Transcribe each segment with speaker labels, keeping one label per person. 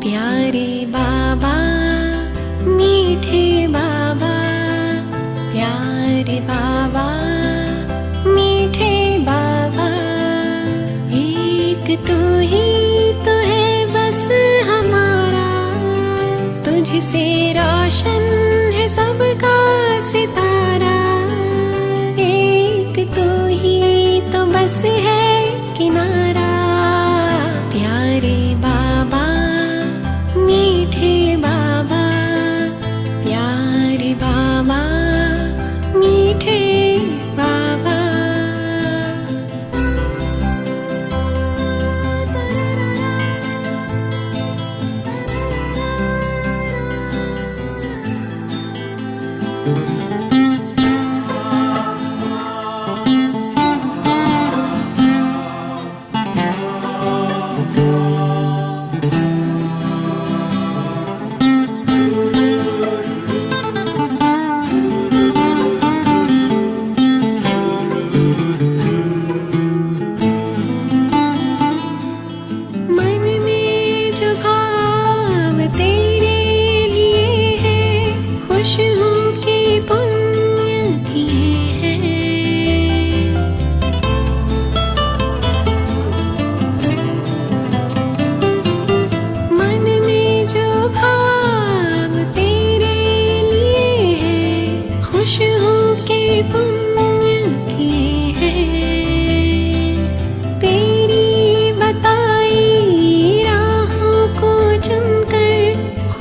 Speaker 1: प्यारे बाबा मीठे बाबा, प्यारे बाबा मीठे बाबा, एक तू ही तो है बस हमारा, तुझसे रोशन है सबका सितारा, एक तू ही तो बस है किनारा। प्यारे बाबा मीठे बाबा, प्यारे बाबा मीठे बाबा।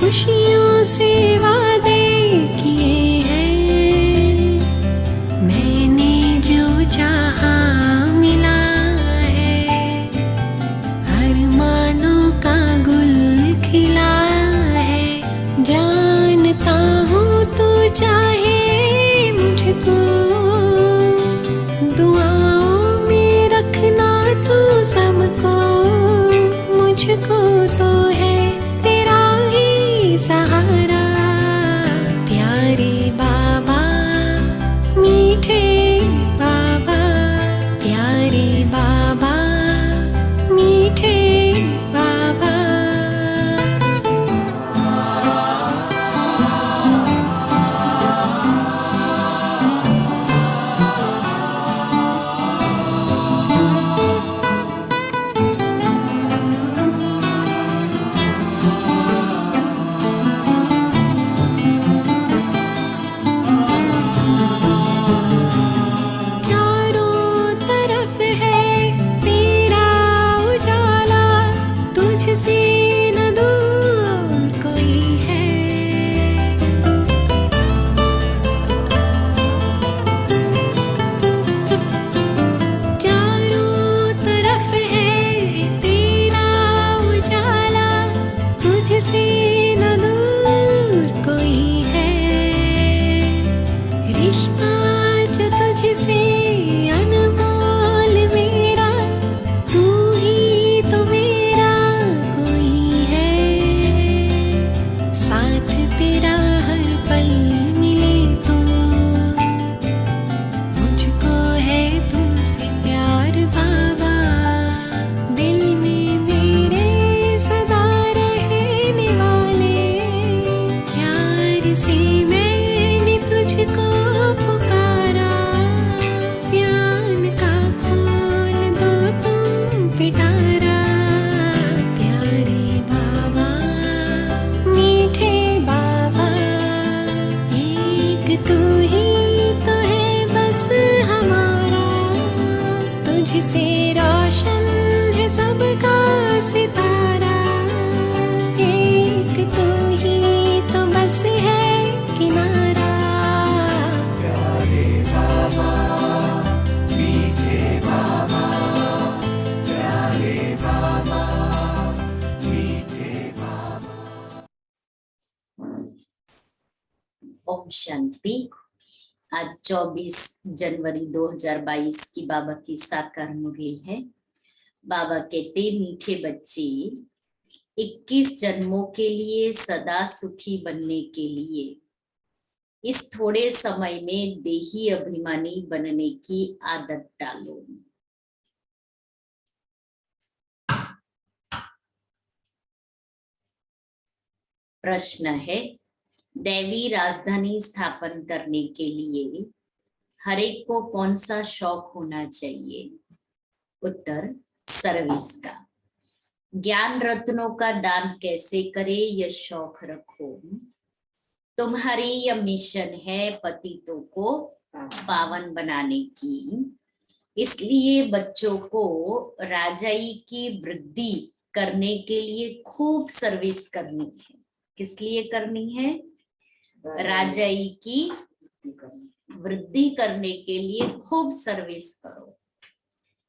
Speaker 1: खुशियों से वादे किए हैं, मैंने जो चाहा मिला है, अरमानों का गुल खिला है। जानता हूँ तू चाहे मुझको, दुआओं में रखना तू सबको, मुझको तो है सहारा। प्यारे बाबा मीठे बाबा, प्यारे बाबा मीठे बाबा। तुझसे रोशन है सबका सितारा, एक तू ही तो बस है किनारा।
Speaker 2: प्यारे बाबा मीठे बाबा, प्यारे बाबा मीठे बाबा।
Speaker 3: ओम शांति। आज 24 जनवरी 2022 की बाबा की साकार मुरली है। बाबा कहते मीठे बच्चे 21 जन्मों के लिए सदा सुखी बनने के लिए इस थोड़े समय में देही अभिमानी बनने की आदत डालो। प्रश्न है, दैवी राजधानी स्थापन करने के लिए हर एक को कौन सा शौक होना चाहिए? उत्तर, सर्विस का। ज्ञान रत्नों का दान कैसे करे, यह शौक रखो। तुम्हारी यह मिशन है पतितों को पावन बनाने की, इसलिए बच्चों को राजाई की वृद्धि करने के लिए खूब सर्विस करनी है। किस लिए करनी है? राजाई की वृद्धि करने के लिए खूब सर्विस करो,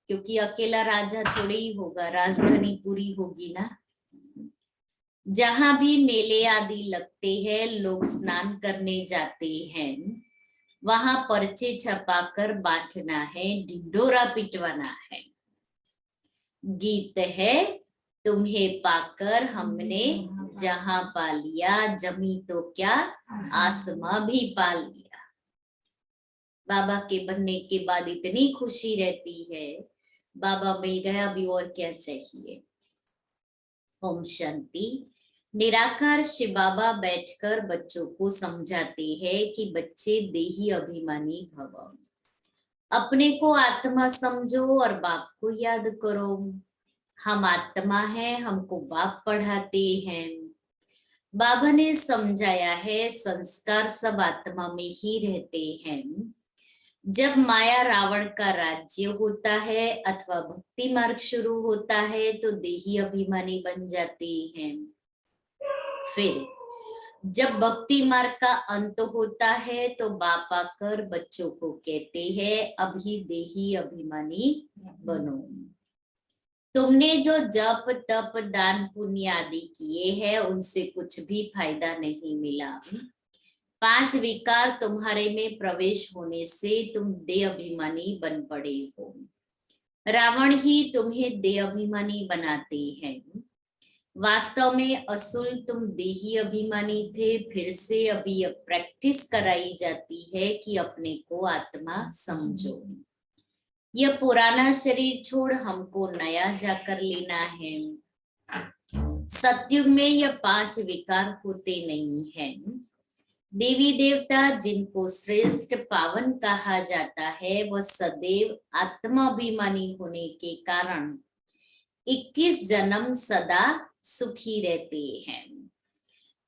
Speaker 3: क्योंकि अकेला राजा थोड़ी ही होगा, राजधानी पूरी होगी ना। जहां भी मेले आदि लगते हैं, लोग स्नान करने जाते हैं, वहां पर्चे छपाकर बांटना है, ढिंढोरा पिटवाना है। गीत है, तुम्हें पाकर हमने जहां पा लिया, जमी तो क्या आसमां भी पा लिया। बाबा के बनने के बाद इतनी खुशी रहती है, बाबा मिल गया, अभी और क्या चाहिए। ओम शांति। निराकार शिव बाबा बैठकर बच्चों को समझाते हैं कि बच्चे देही अभिमानी भव, अपने को आत्मा समझो और बाप को याद करो। हम आत्मा है, हमको बाप पढ़ाते हैं। बाबा ने समझाया है, संस्कार सब आत्मा में ही रहते हैं। जब माया रावण का राज्य होता है अथवा भक्ति मार्ग शुरू होता है, तो देही अभिमानी बन जाते हैं। फिर जब भक्ति मार्ग का अंत होता है, तो बाप आकर बच्चों को कहते हैं, अभी देही अभिमानी बनो। तुमने जो जप तप दान पुण्य आदि किए हैं, उनसे कुछ भी फायदा नहीं मिला। 5 विकार तुम्हारे में प्रवेश होने से तुम देह अभिमानी बन पड़े हो। रावण ही तुम्हें देह अभिमानी बनाते हैं। वास्तव में असुल तुम देही अभिमानी थे। फिर से अभी यह प्रैक्टिस कराई जाती है कि अपने को आत्मा समझो। यह पुराना शरीर छोड़ हमको नया जाकर लेना है। सतयुग में यह 5 विकार होते नहीं हैं। देवी देवता जिनको श्रेष्ठ पावन कहा जाता है, वह सदैव आत्माभिमानी होने के कारण 21 जन्म सदा सुखी रहते हैं।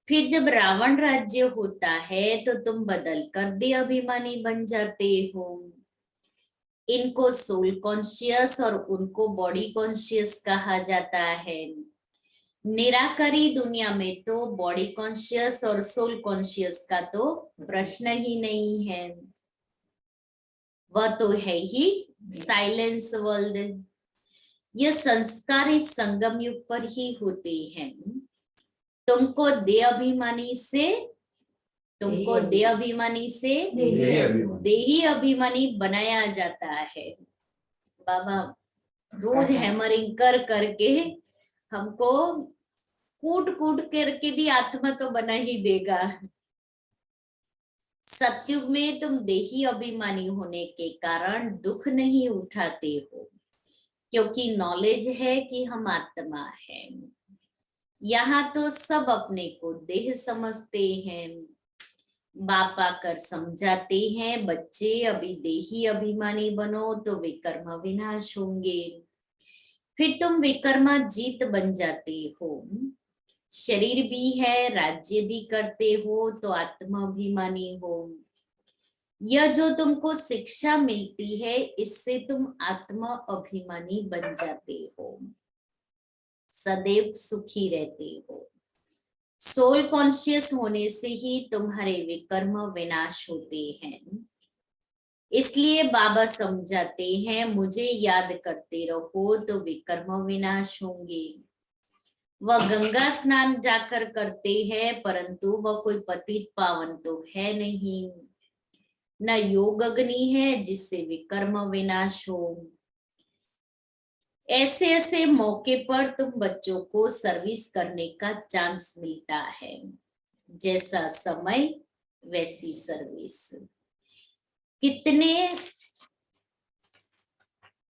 Speaker 3: फिर जब रावण राज्य होता है, तो तुम बदल कर देह अभिमानी बन जाते हो। इनको सोल कॉन्शियस और उनको बॉडी कॉन्शियस कहा जाता है। निराकारी दुनिया में तो बॉडी कॉन्शियस और सोल कॉन्शियस का तो प्रश्न ही नहीं है। वह तो है ही साइलेंस वर्ल्ड। यह संस्कार इस संगम युग पर ही होते हैं। तुमको देह अभिमानी से देही अभिमानी बनाया जाता है। बाबा रोज हैमरिंग कर करके हमको कूट कूट करके भी आत्मा तो बना ही देगा। सतयुग में तुम देही अभिमानी होने के कारण दुख नहीं उठाते हो, क्योंकि नॉलेज है कि हम आत्मा है। यहाँ तो सब अपने को देह समझते हैं। बाप आकर समझाते हैं, बच्चे अभी देही अभिमानी बनो तो विकर्म विनाश होंगे। फिर तुम विकर्मा जीत बन जाते हो। शरीर भी है, राज्य भी करते हो, तो आत्माभिमानी हो। यह जो तुमको शिक्षा मिलती है, इससे तुम आत्मा अभिमानी बन जाते हो, सदैव सुखी रहते हो। सोल कॉन्शियस होने से ही तुम्हारे विकर्म विनाश होते हैं। इसलिए बाबा समझाते हैं, मुझे याद करते रहो तो विकर्म विनाश होंगे। वह गंगा स्नान जाकर करते हैं, परंतु वह कोई पतित पावन तो है नहीं। न योग अग्नि है जिससे विकर्म विनाश हो। ऐसे ऐसे मौके पर तुम बच्चों को सर्विस करने का चांस मिलता है। जैसा समय वैसी सर्विस। कितने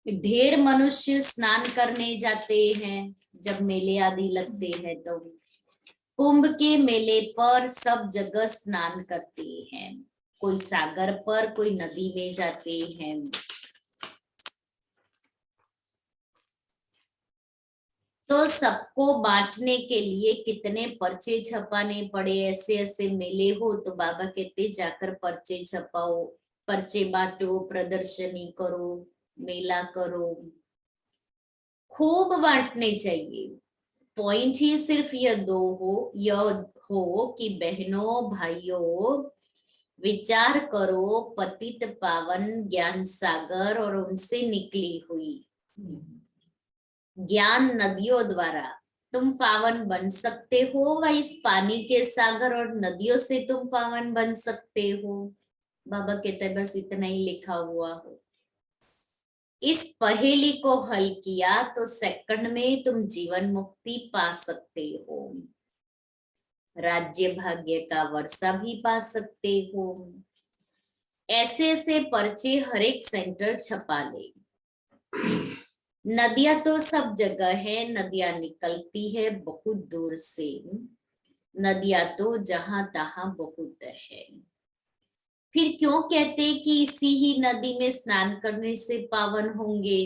Speaker 3: ढेर मनुष्य स्नान करने जाते हैं जब मेले आदि लगते हैं, तो कुंभ के मेले पर सब जगह स्नान करते हैं, कोई सागर पर, कोई नदी में जाते हैं। तो सबको बांटने के लिए कितने पर्चे छपाने पड़े। ऐसे ऐसे मेले हो तो बाबा कहते जाकर पर्चे छपाओ, पर्चे बांटो, प्रदर्शनी करो, मेला करो, खूब बांटने चाहिए। पॉइंट ही सिर्फ यह हो कि बहनों भाइयों, विचार करो, पतित पावन ज्ञान सागर और उनसे निकली हुई ज्ञान नदियों द्वारा तुम पावन बन सकते हो, व इस पानी के सागर और नदियों से तुम पावन बन सकते हो। बाबा कहते हैं बस इतना ही लिखा हुआ हो। इस पहेली को हल किया तो सेकंड में तुम जीवन मुक्ति पा सकते हो, राज्य भाग्य का वर्षा भी पा सकते हो। ऐसे ऐसे पर्चे हर एक सेंटर छपा ले। नदियां तो सब जगह है, नदियां निकलती है बहुत दूर से, नदियां तो जहां तहां बहुत है। फिर क्यों कहते कि इसी ही नदी में स्नान करने से पावन होंगे।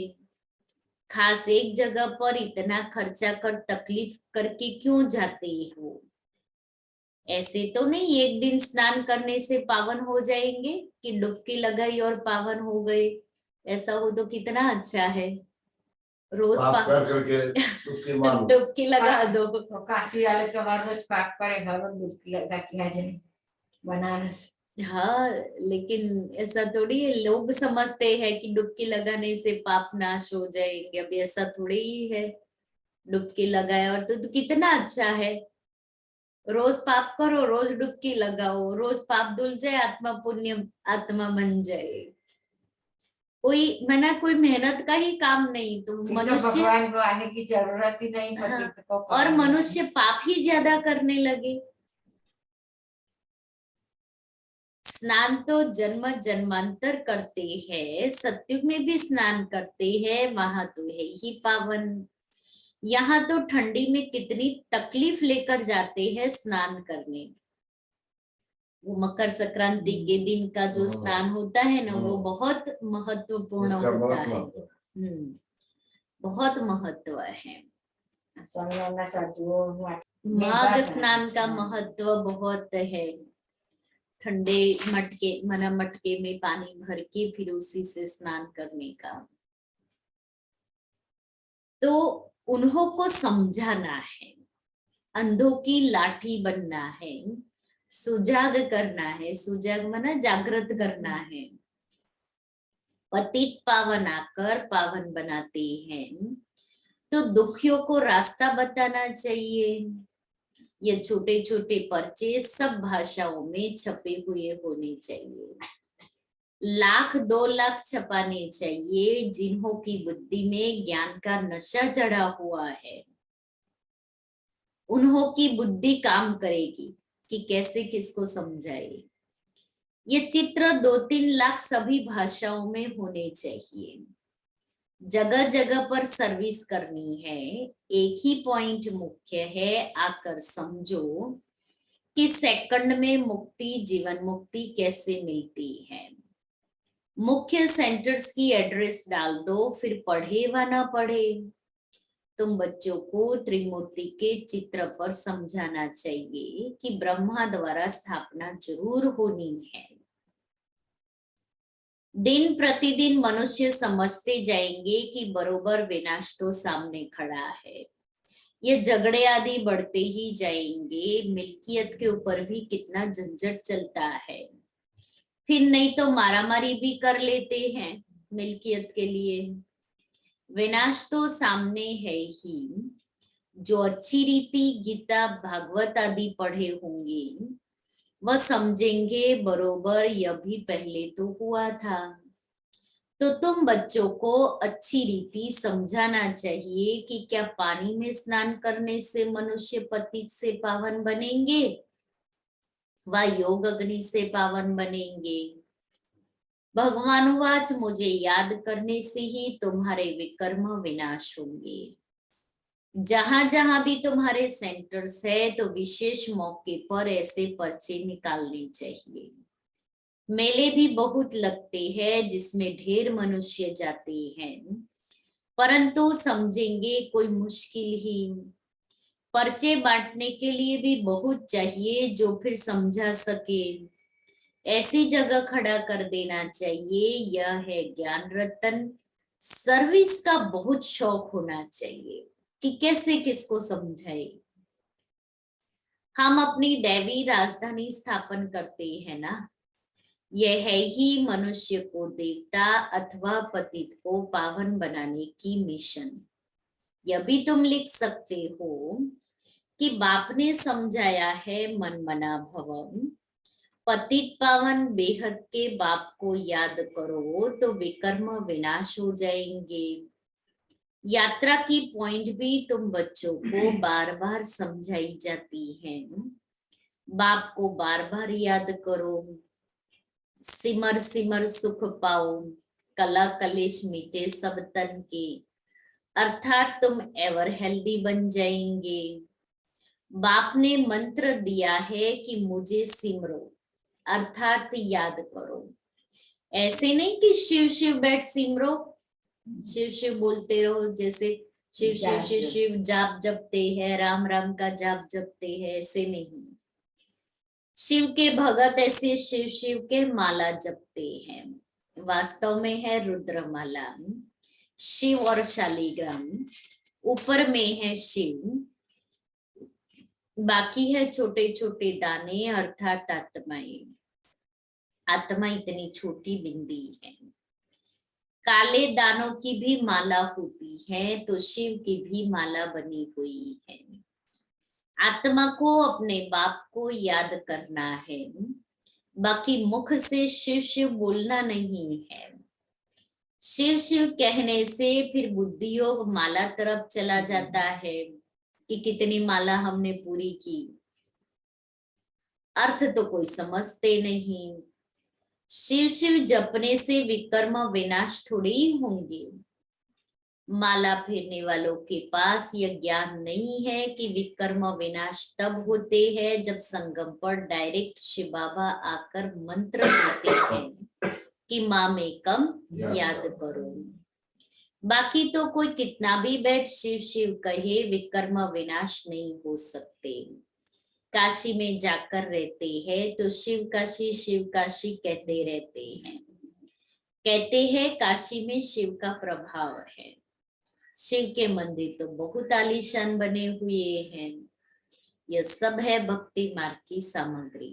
Speaker 3: खास एक जगह पर इतना खर्चा कर तकलीफ करके क्यों जाते हो। ऐसे तो नहीं एक दिन स्नान करने से पावन हो जाएंगे कि डुबकी लगाई और पावन हो गए। ऐसा हो तो कितना अच्छा है। रोज
Speaker 4: पाप कर करके डुबकी मारो।
Speaker 3: डुबकी लगा दो।
Speaker 5: तो काशी वाले तो हर रोज पाप करे, हर रोज डुबकी लगा के आ जाए बनारस।
Speaker 3: हाँ, लेकिन ऐसा थोड़ी है, लोग समझते हैं कि डुबकी लगाने से पाप नाश हो जाएंगे। अभी ऐसा थोड़ी ही है। डुबकी लगाया और तो कितना अच्छा है। रोज पाप करो, रोज डुबकी लगाओ, रोज पाप धुल जाए, आत्मा पुण्य आत्मा बन जाए। कोई मना कोई मेहनत का ही काम नहीं। तो
Speaker 5: फिर तो
Speaker 3: मनुष्य
Speaker 5: भगवान को आने की जरूरत ही नहीं पड़ती।
Speaker 3: हाँ,
Speaker 5: तो
Speaker 3: और मनुष्य पाप ही ज्यादा करने लगे। स्नान तो जन्म जन्मांतर करते हैं, सतयुग में भी स्नान करते हैं, वहां तो है ही पावन। यहाँ तो ठंडी में कितनी तकलीफ लेकर जाते हैं स्नान करने। वो मकर संक्रांति के दिन का जो स्नान होता है ना, वो बहुत महत्वपूर्ण
Speaker 4: उसका
Speaker 3: होता
Speaker 4: बहुत
Speaker 3: है।
Speaker 4: महत्व है।
Speaker 3: बहुत महत्व है। माघ
Speaker 5: माघ
Speaker 3: स्नान का महत्व बहुत है। ठंडे मटके मटके में पानी भर के फिर उसी से स्नान करने का। तो उन्हों को समझाना है, अंधों की लाठी बनना है, सुजाग करना है। सुजाग माना जागृत करना है। पतित पावन आकर पावन बनाते हैं। तो दुखियों को रास्ता बताना चाहिए। ये छोटे छोटे पर्चे सब भाषाओं में छपे हुए होने चाहिए। 1,00,000-2,00,000 छपाने चाहिए, जिन्हों की बुद्धि में ज्ञान का नशा चढ़ा हुआ है। उन्हों की बुद्धि काम करेगी कि कैसे किसको समझाए। ये चित्र 2-3 लाख सभी भाषाओं में होने चाहिए। जगह जगह पर सर्विस करनी है। एक ही पॉइंट मुख्य है, आकर समझो कि सेकंड में मुक्ति, जीवन मुक्ति कैसे मिलती है। मुख्य सेंटर्स की एड्रेस डाल दो, फिर पढ़े व ना पढ़े। तुम बच्चों को त्रिमूर्ति के चित्र पर समझाना चाहिए कि ब्रह्मा द्वारा स्थापना जरूर होनी है। दिन प्रतिदिन मनुष्य समझते जाएंगे कि बरोबर विनाश तो सामने खड़ा है। ये झगड़े आदि बढ़ते ही जाएंगे। मिल्कियत के ऊपर भी कितना झंझट चलता है। फिर नहीं तो मारामारी भी कर लेते हैं मिल्कियत के लिए। विनाश तो सामने है ही। जो अच्छी रीति गीता भागवत आदि पढ़े होंगे वह समझेंगे बरोबर यह भी पहले तो हुआ था। तो तुम बच्चों को अच्छी रीति समझाना चाहिए कि क्या पानी में स्नान करने से मनुष्य पतित से पावन बनेंगे व योग अग्नि से पावन बनेंगे। भगवान वाच, मुझे याद करने से ही तुम्हारे विकर्म विनाश होंगे। जहां जहां भी तुम्हारे सेंटर्स है तो विशेष मौके पर ऐसे पर्चे निकालने चाहिए। मेले भी बहुत लगते हैं जिसमें ढेर मनुष्य जाते हैं, परंतु समझेंगे कोई मुश्किल ही। पर्चे बांटने के लिए भी बहुत चाहिए जो फिर समझा सके, ऐसी जगह खड़ा कर देना चाहिए। यह है ज्ञान रतन। सर्विस का बहुत शौक होना चाहिए कि कैसे किसको समझाए। हम अपनी दैवी राजधानी स्थापन करते हैं ना, यह है ही मनुष्य को देवता अथवा पतित को पावन बनाने की मिशन। यह भी तुम लिख सकते हो कि बाप ने समझाया है मन मना भवम, पतित पावन बेहद के बाप को याद करो तो विकर्म विनाश हो जाएंगे। यात्रा की पॉइंट भी तुम बच्चों को बार बार समझाई जाती है। बाप को बार बार याद करो, सिमर सिमर सुख पाओ, कला कलेश मिटे सब तन के, अर्थात तुम एवर हेल्दी बन जाएंगे। बाप ने मंत्र दिया है कि मुझे सिमरो, अर्थात याद करो। ऐसे नहीं कि शिव शिव बैठ सिमरो, शिव शिव बोलते रहो, जैसे शिव शिव
Speaker 5: जाप
Speaker 3: शिव
Speaker 5: जप।
Speaker 3: शिव जाप जपते हैं, राम राम का जाप जपते हैं, ऐसे नहीं। शिव के भगत ऐसे शिव शिव के माला जपते हैं, वास्तव में है रुद्रमाला। शिव और शालिग्राम, ऊपर में है शिव, बाकी है छोटे छोटे दाने अर्थात आत्माएं। आत्मा इतनी छोटी बिंदी है। काले दानों की भी माला होती है तो शिव की भी माला बनी हुई है। आत्मा को अपने बाप को याद करना है, बाकी मुख से शिव शिव बोलना नहीं है। शिव शिव कहने से फिर बुद्धि योग माला तरफ चला जाता है कि कितनी माला हमने पूरी की, अर्थ तो कोई समझते नहीं। शिव शिव जपने से विकर्म विनाश थोड़ी ही होंगे। माला फेरने वालों के पास यह ज्ञान नहीं है कि विकर्म विनाश तब होते हैं जब संगम पर डायरेक्ट शिव बाबा आकर मंत्र देते हैं कि माम एकम याद करो। बाकी तो कोई कितना भी बैठ शिव शिव कहे, विकर्म विनाश नहीं हो सकते। काशी में जाकर रहते हैं तो शिव काशी कहते रहते हैं। कहते हैं काशी में शिव का प्रभाव है। शिव के मंदिर तो बहुत आलीशान बने हुए हैं। यह सब है भक्ति मार्ग की सामग्री।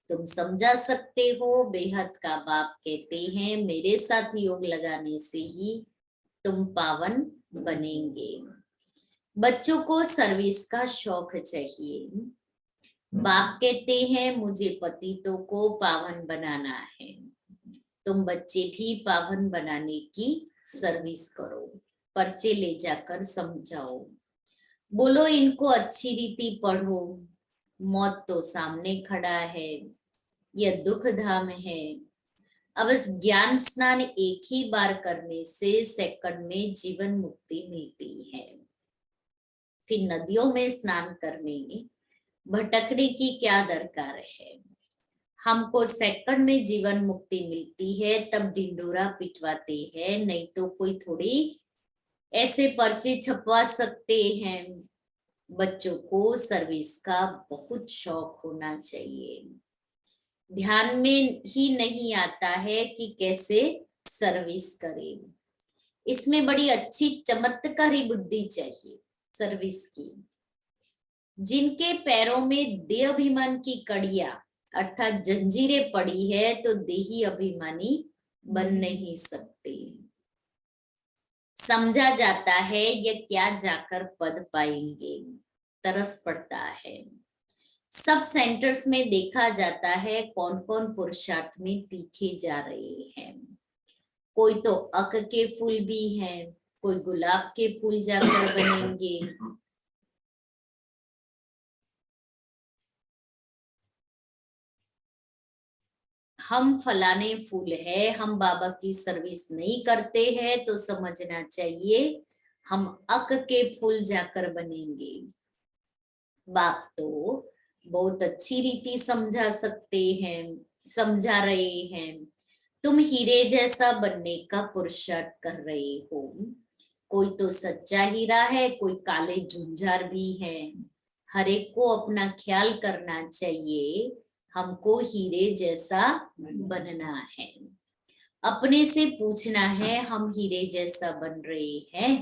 Speaker 3: तुम समझा सकते हो, बेहद का बाप कहते हैं मेरे साथ योग लगाने से ही तुम पावन बनेंगे। बच्चों को सर्विस का शौक चाहिए। बाप कहते हैं मुझे पतितों को पावन बनाना है। तुम बच्चे भी पावन बनाने की सर्विस करो, पर्चे ले जाकर समझाओ, बोलो इनको अच्छी रीति पढ़ो। मौत तो सामने खड़ा है, यह दुख धाम है। अब इस ज्ञान स्नान एक ही बार करने से सेकंड में जीवन मुक्ति मिलती है। फिर नदियों में स्नान करने भटकने की क्या दरकार है। हमको सेकंड में जीवन मुक्ति मिलती है तब ढिंडोरा पिटवाते हैं, नहीं तो कोई थोड़ी ऐसे पर्चे छपवा सकते हैं। बच्चों को सर्विस का बहुत शौक होना चाहिए। ध्यान में ही नहीं आता है कि कैसे सर्विस करें। इसमें बड़ी अच्छी चमत्कारी बुद्धि चाहिए सर्विस की। जिनके पैरों में देह अभिमान की कड़ियां अर्थात जंजीरें पड़ी है तो देही अभिमानी बन नहीं सकते। समझा जाता है ये क्या जाकर पद पाएंगे, तरस पड़ता है। सब सेंटर्स में देखा जाता है कौन कौन पुरुषार्थ में तीखे जा रहे हैं। कोई तो अक के फूल भी हैं, कोई गुलाब के फूल जाकर बनेंगे। हम फलाने फूल है, हम बाबा की सर्विस नहीं करते हैं तो समझना चाहिए हम अक के फूल जाकर बनेंगे। बाप तो बहुत अच्छी रीति समझा सकते हैं, समझा रहे हैं। तुम हीरे जैसा बनने का पुरुषार्थ कर रहे हो। कोई तो सच्चा हीरा है, कोई काले झुंझार भी है। हर एक को अपना ख्याल करना चाहिए। हमको हीरे जैसा बनना है। अपने से पूछना है, हम हीरे जैसा बन रहे हैं?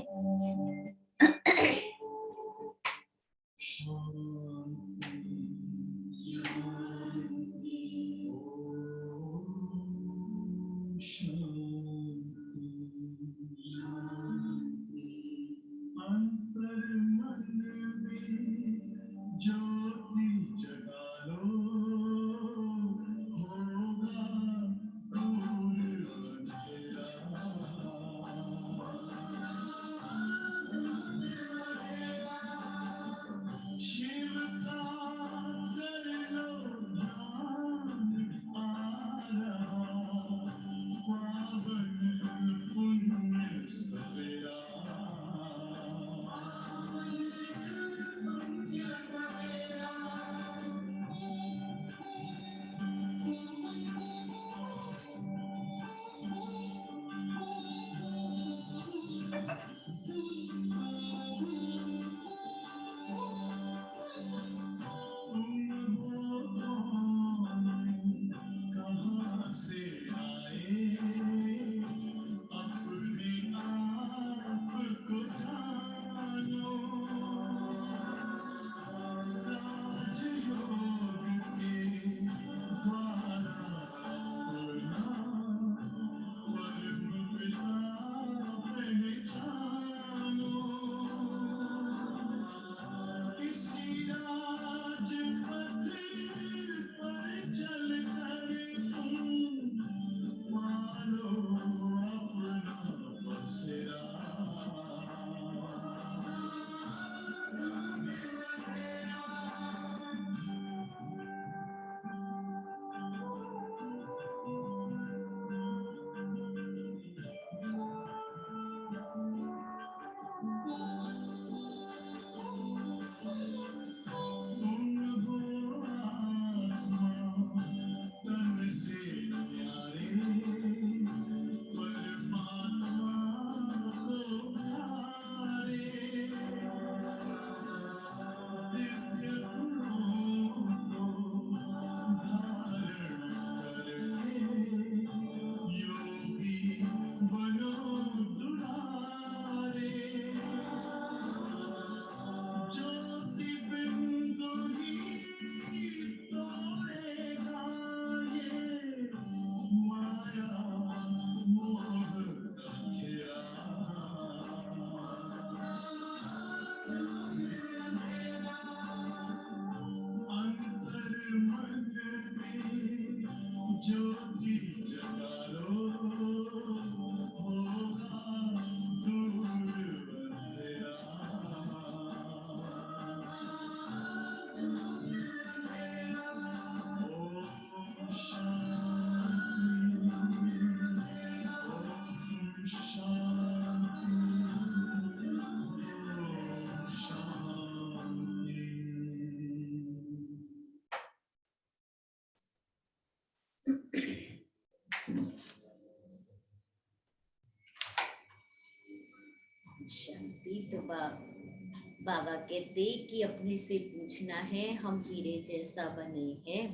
Speaker 3: शांति। तो बाबा कहते कि अपने से पूछना है, हम हीरे जैसा बने हैं।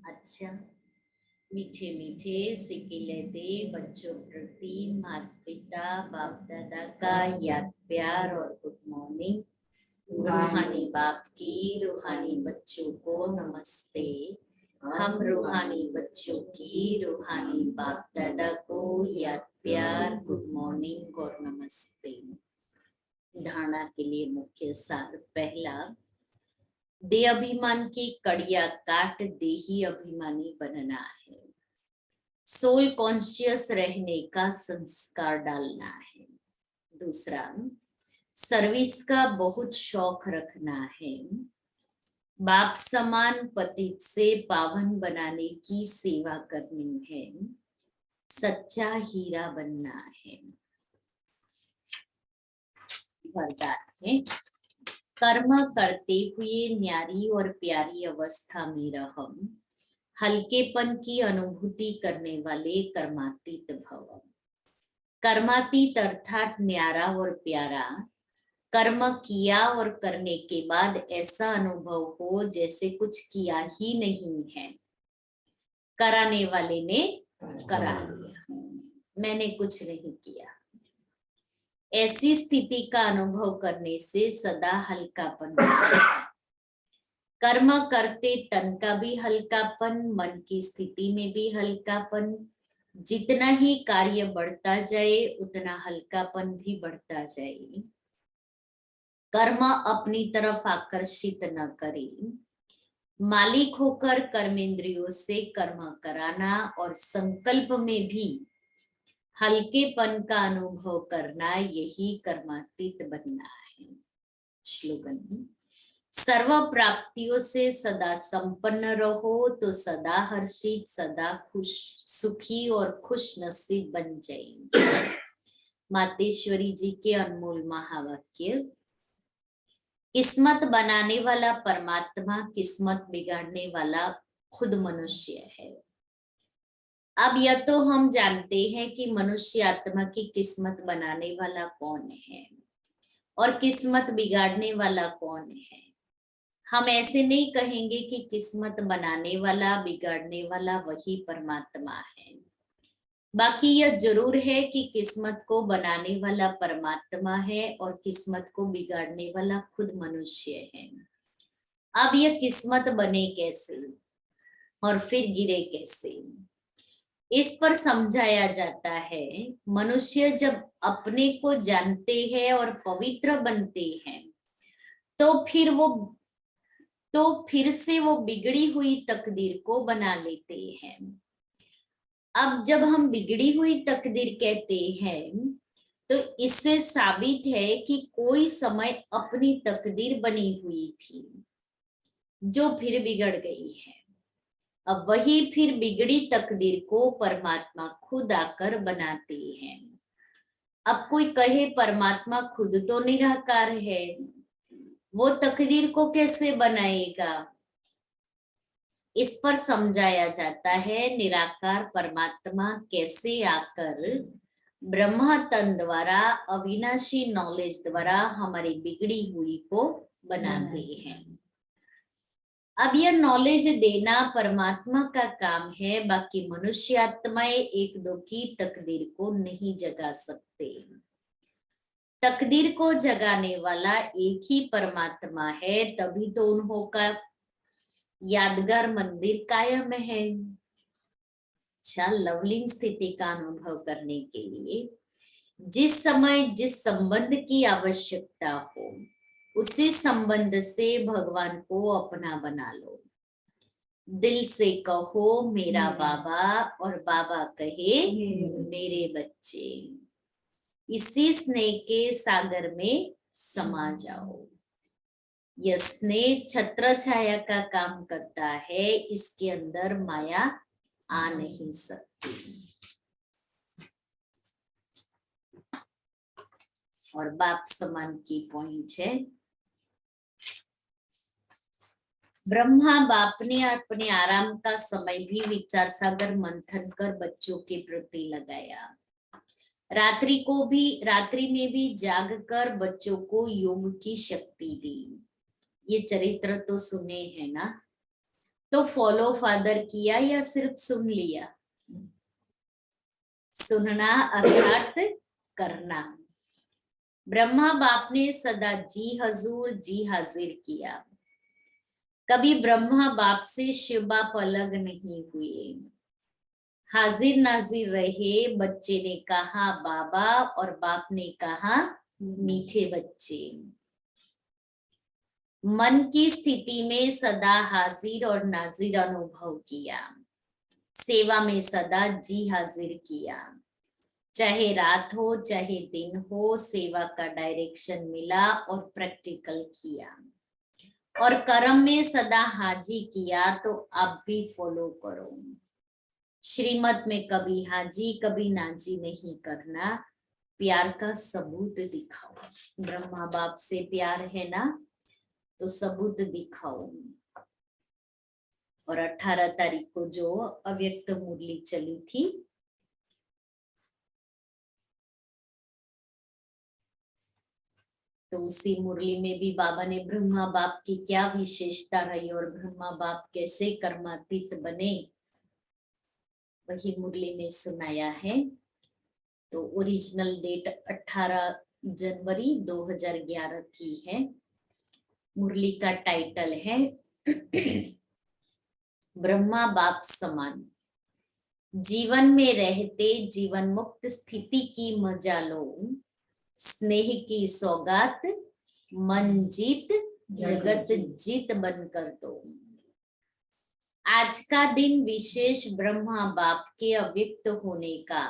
Speaker 3: अच्छा, मीठे मीठे सिक्के लेते बच्चों प्रति माता पिता बाप दादा का याद प्यार और गुड मॉर्निंग। रूहानी बाप की रूहानी बच्चों को नमस्ते। हम रूहानी बच्चों की रूहानी बाप दादा को याद प्यार गुड मॉर्निंग और नमस्ते। धारणा के लिए मुख्य सार। पहला, देह अभिमान की कड़िया काट देही अभिमानी बनना है। सोल कॉन्शियस रहने का संस्कार डालना है। दूसरा, सर्विस का बहुत शौक रखना है। बाप समान पतित से पावन बनाने की सेवा करनी है। सच्चा हीरा बनना है। वरदान है। कर्म करते हुए न्यारी और प्यारी अवस्था में रहम, हल्केपन की अनुभूति करने वाले कर्मातीत भव। कर्मातीत अर्थात न्यारा और प्यारा, कर्म किया और करने के बाद ऐसा अनुभव हो जैसे कुछ किया ही नहीं है। कराने वाले ने करा लिया, मैंने कुछ नहीं किया। ऐसी स्थिति का अनुभव करने से सदा हल्कापन होता है। कर्म करते तन का भी हल्कापन, मन की स्थिति में भी हल्कापन। जितना ही कार्य बढ़ता जाए उतना हल्कापन भी बढ़ता जाए। कर्म अपनी तरफ आकर्षित न करे, मालिक होकर कर्मेंद्रियों से कर्म कराना और संकल्प में भी हल्केपन का अनुभव करना, यही कर्मातीत बनना है। श्लोगन: सर्व प्राप्तियों से सदा संपन्न रहो तो सदा हर्षित, सदा खुश, सुखी और खुश नसीब बन जाएंगे। मातेश्वरी जी के अनमोल महावाक्य। किस्मत बनाने वाला परमात्मा, किस्मत बिगाड़ने वाला खुद मनुष्य है। अब यह तो हम जानते हैं कि मनुष्य आत्मा की किस्मत बनाने वाला कौन है और किस्मत बिगाड़ने वाला कौन है। हम ऐसे नहीं कहेंगे कि किस्मत बनाने वाला बिगाड़ने वाला वही परमात्मा है। बाकी यह जरूर है कि किस्मत को बनाने वाला परमात्मा है और किस्मत को बिगाड़ने वाला खुद मनुष्य है। अब यह किस्मत बने कैसे और फिर गिरे कैसे, इस पर समझाया जाता है। मनुष्य जब अपने को जानते हैं और पवित्र बनते हैं तो फिर से वो बिगड़ी हुई तकदीर को बना लेते हैं। अब जब हम बिगड़ी हुई तकदीर कहते हैं तो इससे साबित है कि कोई समय अपनी तकदीर बनी हुई थी जो फिर बिगड़ गई है। अब वही फिर बिगड़ी तकदीर को परमात्मा खुद आकर बनाते हैं। अब कोई कहे परमात्मा खुद तो निराकार है, वो तकदीर को कैसे बनाएगा? इस पर समझाया जाता है निराकार परमात्मा कैसे आकर ब्रह्म तन द्वारा, अविनाशी नॉलेज द्वारा हमारी बिगड़ी हुई को बनाते हैं। अब यह नॉलेज देना परमात्मा का काम है, बाकी मनुष्य आत्माएं एक दो की तकदीर को नहीं जगा सकते। तकदीर को जगाने वाला एक ही परमात्मा है, तभी तो उन्हों का यादगार मंदिर कायम है। अच्छा, लवलीन स्थिति का अनुभव करने के लिए जिस समय जिस संबंध की आवश्यकता हो उसी संबंध से भगवान को अपना बना लो। दिल से कहो मेरा बाबा और बाबा कहे मेरे बच्चे। इसी स्नेह के सागर में समा जाओ। यह स्नेह छत्र छाया का काम करता है, इसके अंदर माया आ नहीं सकती। और बाप समान की पॉइंट है। ब्रह्मा बाप ने अपने आराम का समय भी विचार सागर मंथन कर बच्चों के प्रति लगाया। रात्रि में भी जाग कर बच्चों को योग की शक्ति दी। ये चरित्र तो सुने हैं ना, तो फॉलो फादर किया या सिर्फ सुन लिया? सुनना अर्थात करना। ब्रह्मा बाप ने सदा जी हजूर जी हाजिर किया। कभी ब्रह्मा बाप से शिव बाप अलग नहीं हुए, हाजिर नाजिर रहे। बच्चे ने कहा बाबा और बाप ने कहा मीठे बच्चे। मन की स्थिति में सदा हाजिर और नाजिर अनुभव किया। सेवा में सदा जी हाजिर किया। चाहे रात हो चाहे दिन हो, सेवा का डायरेक्शन मिला और प्रैक्टिकल किया। और कर्म में सदा हाजी किया, तो आप भी फॉलो करो। श्रीमत में कभी हाजी कभी नाजी नहीं करना। प्यार का सबूत दिखाओ। ब्रह्मा बाप से प्यार है ना, तो सबूत दिखाओ। और 18 तारीख को जो अव्यक्त मुरली चली थी, तो उसी मुरली में भी बाबा ने ब्रह्मा बाप की क्या विशेषता रही और ब्रह्मा बाप कैसे कर्मातीत बने, वही मुरली में सुनाया है। तो ओरिजिनल डेट 18 जनवरी 2011 की है। मुरली का टाइटल है ब्रह्मा बाप समान, जीवन में रहते जीवन मुक्त स्थिति की मजा लो, स्नेह की सौगात मन जीत जगत जीत बनकर दो। आज का दिन विशेष ब्रह्मा बाप के अव्यक्त होने का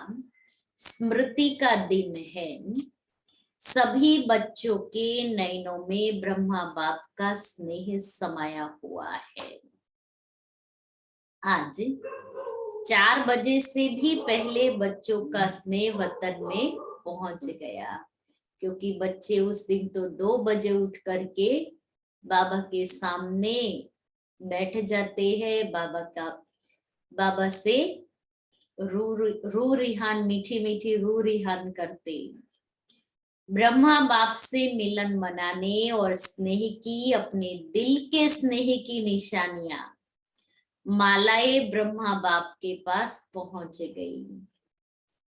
Speaker 3: स्मृति का दिन है। सभी बच्चों के नयनों में ब्रह्मा बाप का स्नेह समाया हुआ है। आज 4 बजे से भी पहले बच्चों का स्नेह वतन में पहुंच गया, क्योंकि बच्चे उस दिन तो 2 बजे उठ करके बाबा के सामने बैठ जाते हैं, बाबा से रू रिहान, मीठी मीठी रू रिहान करते। ब्रह्मा बाप से मिलन मनाने और स्नेह की, अपने दिल के स्नेह की निशानियां मालाएं ब्रह्मा बाप के पास पहुंच गई।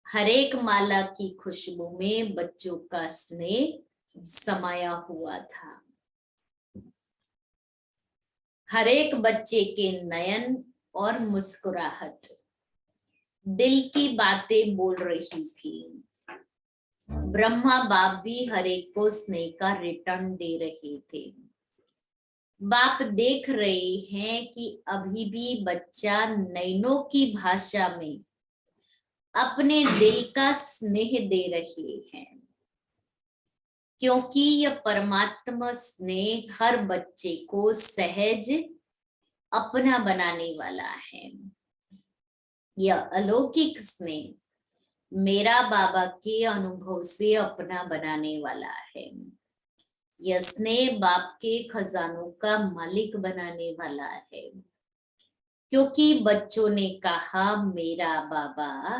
Speaker 3: हर एक माला की खुशबू में बच्चों का स्नेह समाया हुआ था। हर एक बच्चे के नयन और मुस्कुराहट दिल की बातें बोल रही थी। ब्रह्मा बाप भी हर एक को स्नेह का रिटर्न दे रहे थे। बाप देख रहे हैं कि अभी भी बच्चा नैनों की भाषा में अपने दिल का स्नेह दे रहे हैं, क्योंकि यह परमात्मा स्नेह हर बच्चे को सहज अपना बनाने वाला है। यह अलौकिक स्नेह मेरा बाबा के अनुभव से अपना बनाने वाला है। यह स्नेह बाप के खजानों का मालिक बनाने वाला है, क्योंकि बच्चों ने कहा मेरा बाबा,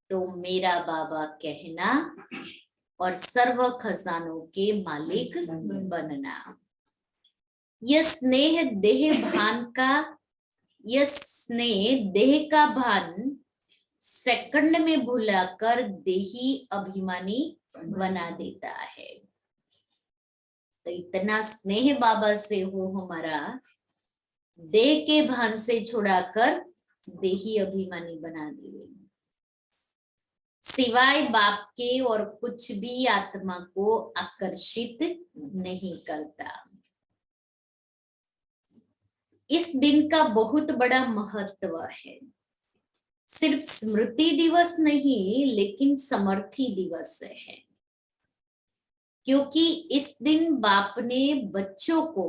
Speaker 3: तो मेरा बाबा कहना और सर्व खजानों के मालिक बनना। यह स्नेह देह का भान सेकंड में भुलाकर देही अभिमानी बना देता है। तो इतना स्नेह बाबा से हो हमारा, देह के भान से छुड़ाकर देही अभिमानी बना दिए। सिवाय बाप के और कुछ भी आत्मा को आकर्षित नहीं करता। इस दिन का बहुत बड़ा महत्व है। सिर्फ स्मृति दिवस नहीं, लेकिन समर्थी दिवस है, क्योंकि इस दिन बाप ने बच्चों को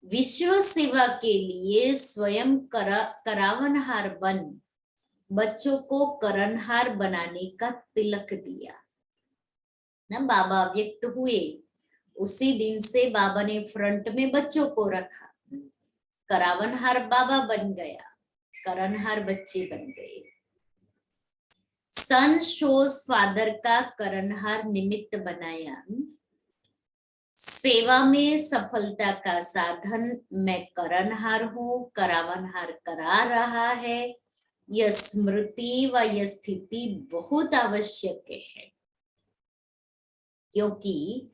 Speaker 3: विश्व सेवा के लिए स्वयं करावनहार बन बच्चों को करनहार बनाने का तिलक दिया ना। बाबा व्यक्त हुए उसी दिन से बाबा ने फ्रंट में बच्चों को रखा। करावनहार बाबा बन गया, करनहार बच्चे बन गए। सन शोज फादर का करनहार निमित्त बनाया। सेवा में सफलता का साधन मैं करनहार हूं, करावनहार करा रहा है। यह स्मृति व यह स्थिति बहुत आवश्यक है, क्योंकि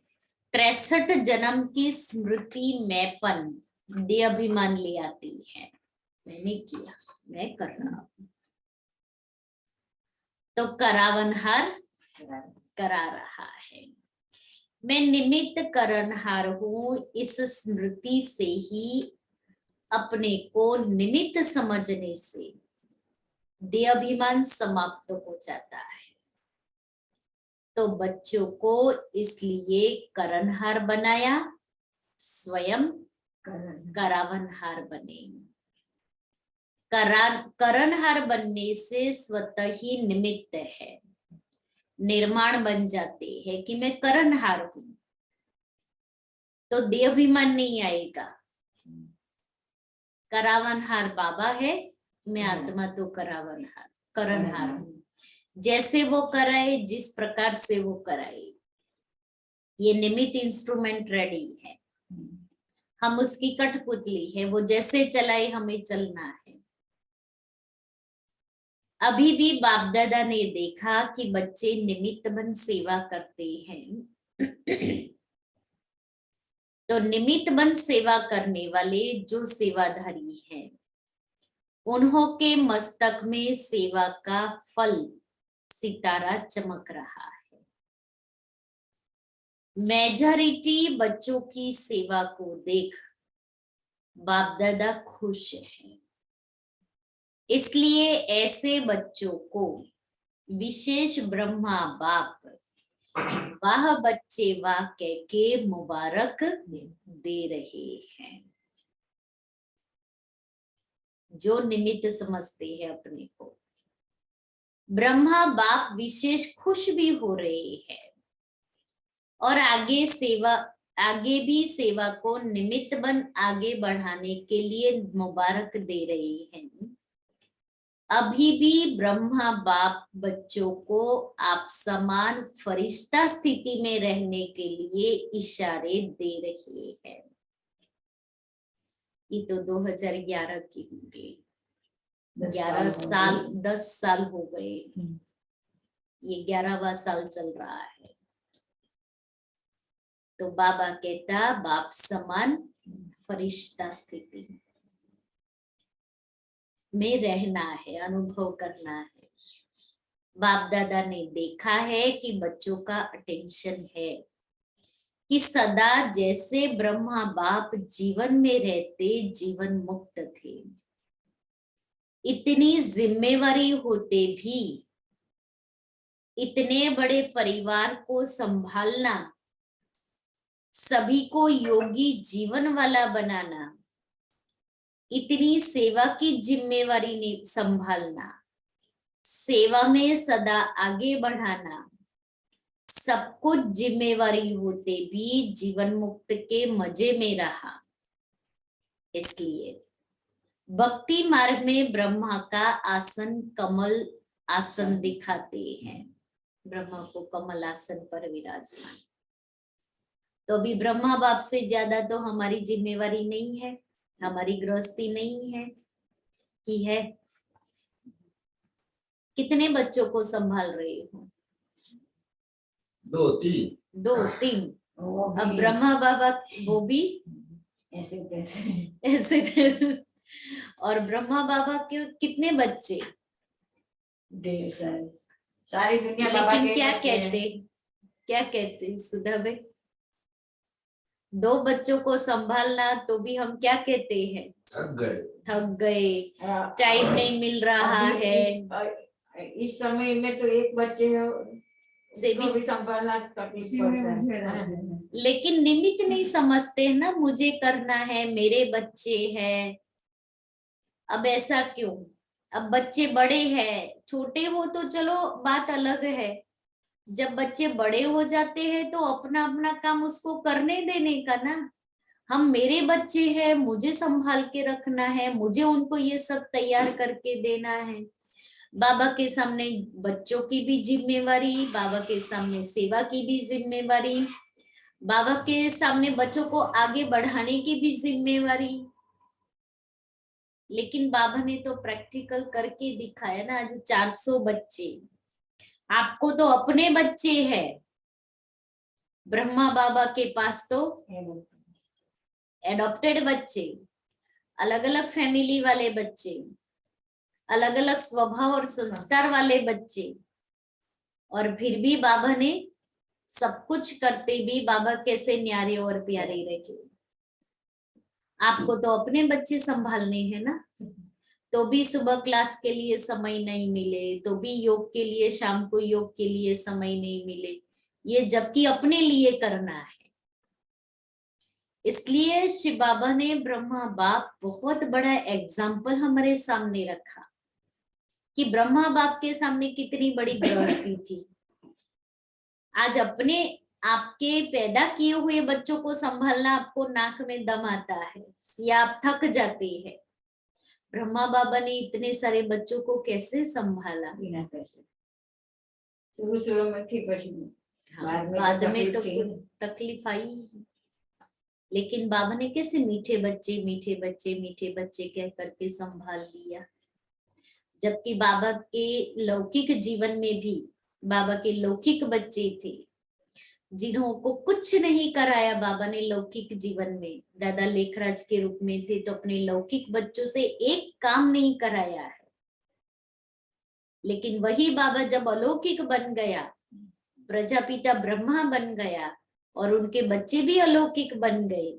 Speaker 3: 63 जन्म की स्मृति मैंपन दे अभिमान ले आती है। मैंने किया, मैं कर रहा हूं, तो करावनहार करा रहा है। मैं निमित्त करनहार हूं। इस स्मृति से ही अपने को निमित्त समझने से देह अभिमान समाप्त हो जाता है। तो बच्चों को इसलिए करनहार बनाया, स्वयं करावनहार बने। करनहार बनने से स्वतः ही निमित्त है। निर्माण बन जाते हैं कि मैं करनहार हूं, तो देहाभिमान नहीं आएगा। करावनहार बाबा है, मैं आत्मा तो करनहार हूं। जैसे वो कराए, जिस प्रकार से वो कराए, ये निमित्त इंस्ट्रूमेंट रेडी है, हम उसकी कठपुतली है, वो जैसे चलाए हमें चलना है। अभी भी बाप दादा ने देखा कि बच्चे निमित्त बन सेवा करते हैं। तो निमित्त बन सेवा करने वाले जो सेवाधारी हैं, उन्हों के मस्तक में सेवा का फल सितारा चमक रहा है। मेजॉरिटी बच्चों की सेवा को देख बाप दादा खुश हैं। इसलिए ऐसे बच्चों को विशेष ब्रह्मा बाप वाह बच्चे वाह कह के मुबारक दे रहे हैं, जो निमित्त समझते हैं अपने को। ब्रह्मा बाप विशेष खुश भी हो रहे हैं और आगे भी सेवा को निमित्त बन आगे बढ़ाने के लिए मुबारक दे रहे हैं। अभी भी ब्रह्मा बाप बच्चों को आप समान फरिश्ता स्थिति में रहने के लिए इशारे दे रहे हैं। ये तो 2011 की होंगी, 10 साल हो गए, ये 11वां साल चल रहा है। तो बाबा कहता बाप समान फरिश्ता स्थिति में रहना है, अनुभव करना है। बाप दादा ने देखा है कि बच्चों का अटेंशन है कि सदा जैसे ब्रह्मा बाप जीवन में रहते जीवन मुक्त थे, इतनी जिम्मेवारी होते भी इतने बड़े परिवार को संभालना, सभी को योगी जीवन वाला बनाना, इतनी सेवा की जिम्मेवारी ने संभालना, सेवा में सदा आगे बढ़ाना, सब कुछ जिम्मेवारी होते भी जीवन मुक्त के मजे में रहा। इसलिए भक्ति मार्ग में ब्रह्मा का आसन कमल आसन दिखाते हैं, ब्रह्मा को कमल आसन पर विराजमान। तो अभी ब्रह्मा बाप से ज्यादा तो हमारी जिम्मेवारी नहीं है, हमारी गृहस्थी नहीं है कि है। कितने बच्चों को संभाल रहे हो? 2-3। अब ब्रह्मा बाबा वो भी
Speaker 5: ऐसे
Speaker 3: ऐसे और ब्रह्मा बाबा के कितने बच्चे?
Speaker 5: 1.5 साल। सारी दुनिया बाबा
Speaker 3: लेकिन
Speaker 5: के
Speaker 3: क्या कहते सुधा भाई? 2 बच्चों को संभालना, तो भी हम क्या कहते हैं? थक गए, टाइम नहीं मिल रहा है।
Speaker 5: इस समय में तो एक बच्चे से भी संभालना तकलीफ पड़ता है।
Speaker 3: लेकिन निमित्त नहीं समझते हैं ना, मुझे करना है, मेरे बच्चे हैं। अब ऐसा क्यों? अब बच्चे बड़े हैं, छोटे हो तो चलो बात अलग है, जब बच्चे बड़े हो जाते हैं तो अपना अपना काम उसको करने देने का ना। हम मेरे बच्चे हैं, मुझे संभाल के रखना है, मुझे उनको ये सब तैयार करके देना है। बाबा के सामने बच्चों की भी जिम्मेवारी, बाबा के सामने सेवा की भी जिम्मेवारी, बाबा के सामने बच्चों को आगे बढ़ाने की भी जिम्मेवारी। लेकिन बाबा ने तो प्रैक्टिकल करके दिखाया ना। आज 400 बच्चे, आपको तो अपने बच्चे हैं, ब्रह्मा बाबा के पास तो एडॉप्टेड बच्चे, अलग अलग फैमिली वाले बच्चे, अलग अलग स्वभाव और संस्कार वाले बच्चे, और फिर भी बाबा ने सब कुछ करते भी बाबा कैसे न्यारे और प्यारे रखे। आपको तो अपने बच्चे संभालने हैं ना, तो भी सुबह क्लास के लिए समय नहीं मिले, तो भी योग के लिए, शाम को योग के लिए समय नहीं मिले, ये जबकि अपने लिए करना है। इसलिए शिव बाबा ने ब्रह्मा बाप बहुत बड़ा एग्जाम्पल हमारे सामने रखा कि ब्रह्मा बाप के सामने कितनी बड़ी गृहस्थी थी, आज अपने आपके पैदा किए हुए बच्चों को संभालना आपको नाक में दम आता है या आप थक जाते हैं। ब्रह्मा बाबा ने इतने सारे बच्चों को कैसे संभाला?
Speaker 5: बिना पैसे शुरू में थी, પછી
Speaker 3: हाँ,
Speaker 5: बाद
Speaker 3: बाद में तो
Speaker 5: थी।
Speaker 3: कुछ तकलीफ आई, लेकिन बाबा ने कैसे मीठे बच्चे मीठे बच्चे मीठे बच्चे कह करके संभाल लिया। जबकि बाबा के लौकिक जीवन में भी बाबा के लौकिक बच्चे थे जिन्हों कुछ नहीं कराया बाबा ने लौकिक जीवन में। दादा लेखराज के रूप में थे तो अपने लौकिक बच्चों से एक काम नहीं कराया है। लेकिन वही बाबा जब अलौकिक बन गया, प्रजापिता ब्रह्मा बन गया और उनके बच्चे भी अलौकिक बन गए,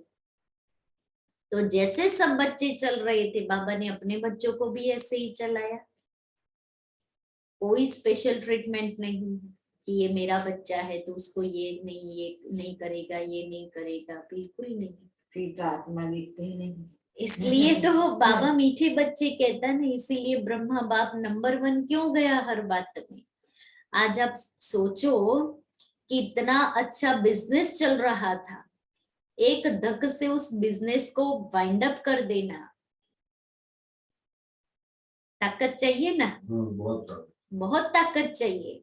Speaker 3: तो जैसे सब बच्चे चल रहे थे बाबा ने अपने बच्चों को भी ऐसे ही चलाया। कोई स्पेशल ट्रीटमेंट नहीं कि ये मेरा बच्चा है तो उसको ये नहीं करेगा, ये नहीं करेगा, बिल्कुल नहीं।
Speaker 5: फिर तो आत्मा देखते ही नहीं।
Speaker 3: इसलिए तो बाबा मीठे बच्चे कहता ना, इसीलिए ब्रह्मा बाप नंबर 1 क्यों गया हर बात में। आज आप सोचो कि इतना अच्छा बिजनेस चल रहा था, एक धक से उस बिजनेस को वाइंड अप कर देना, ताकत चाहिए ना, बहुत ताकत चाहिए।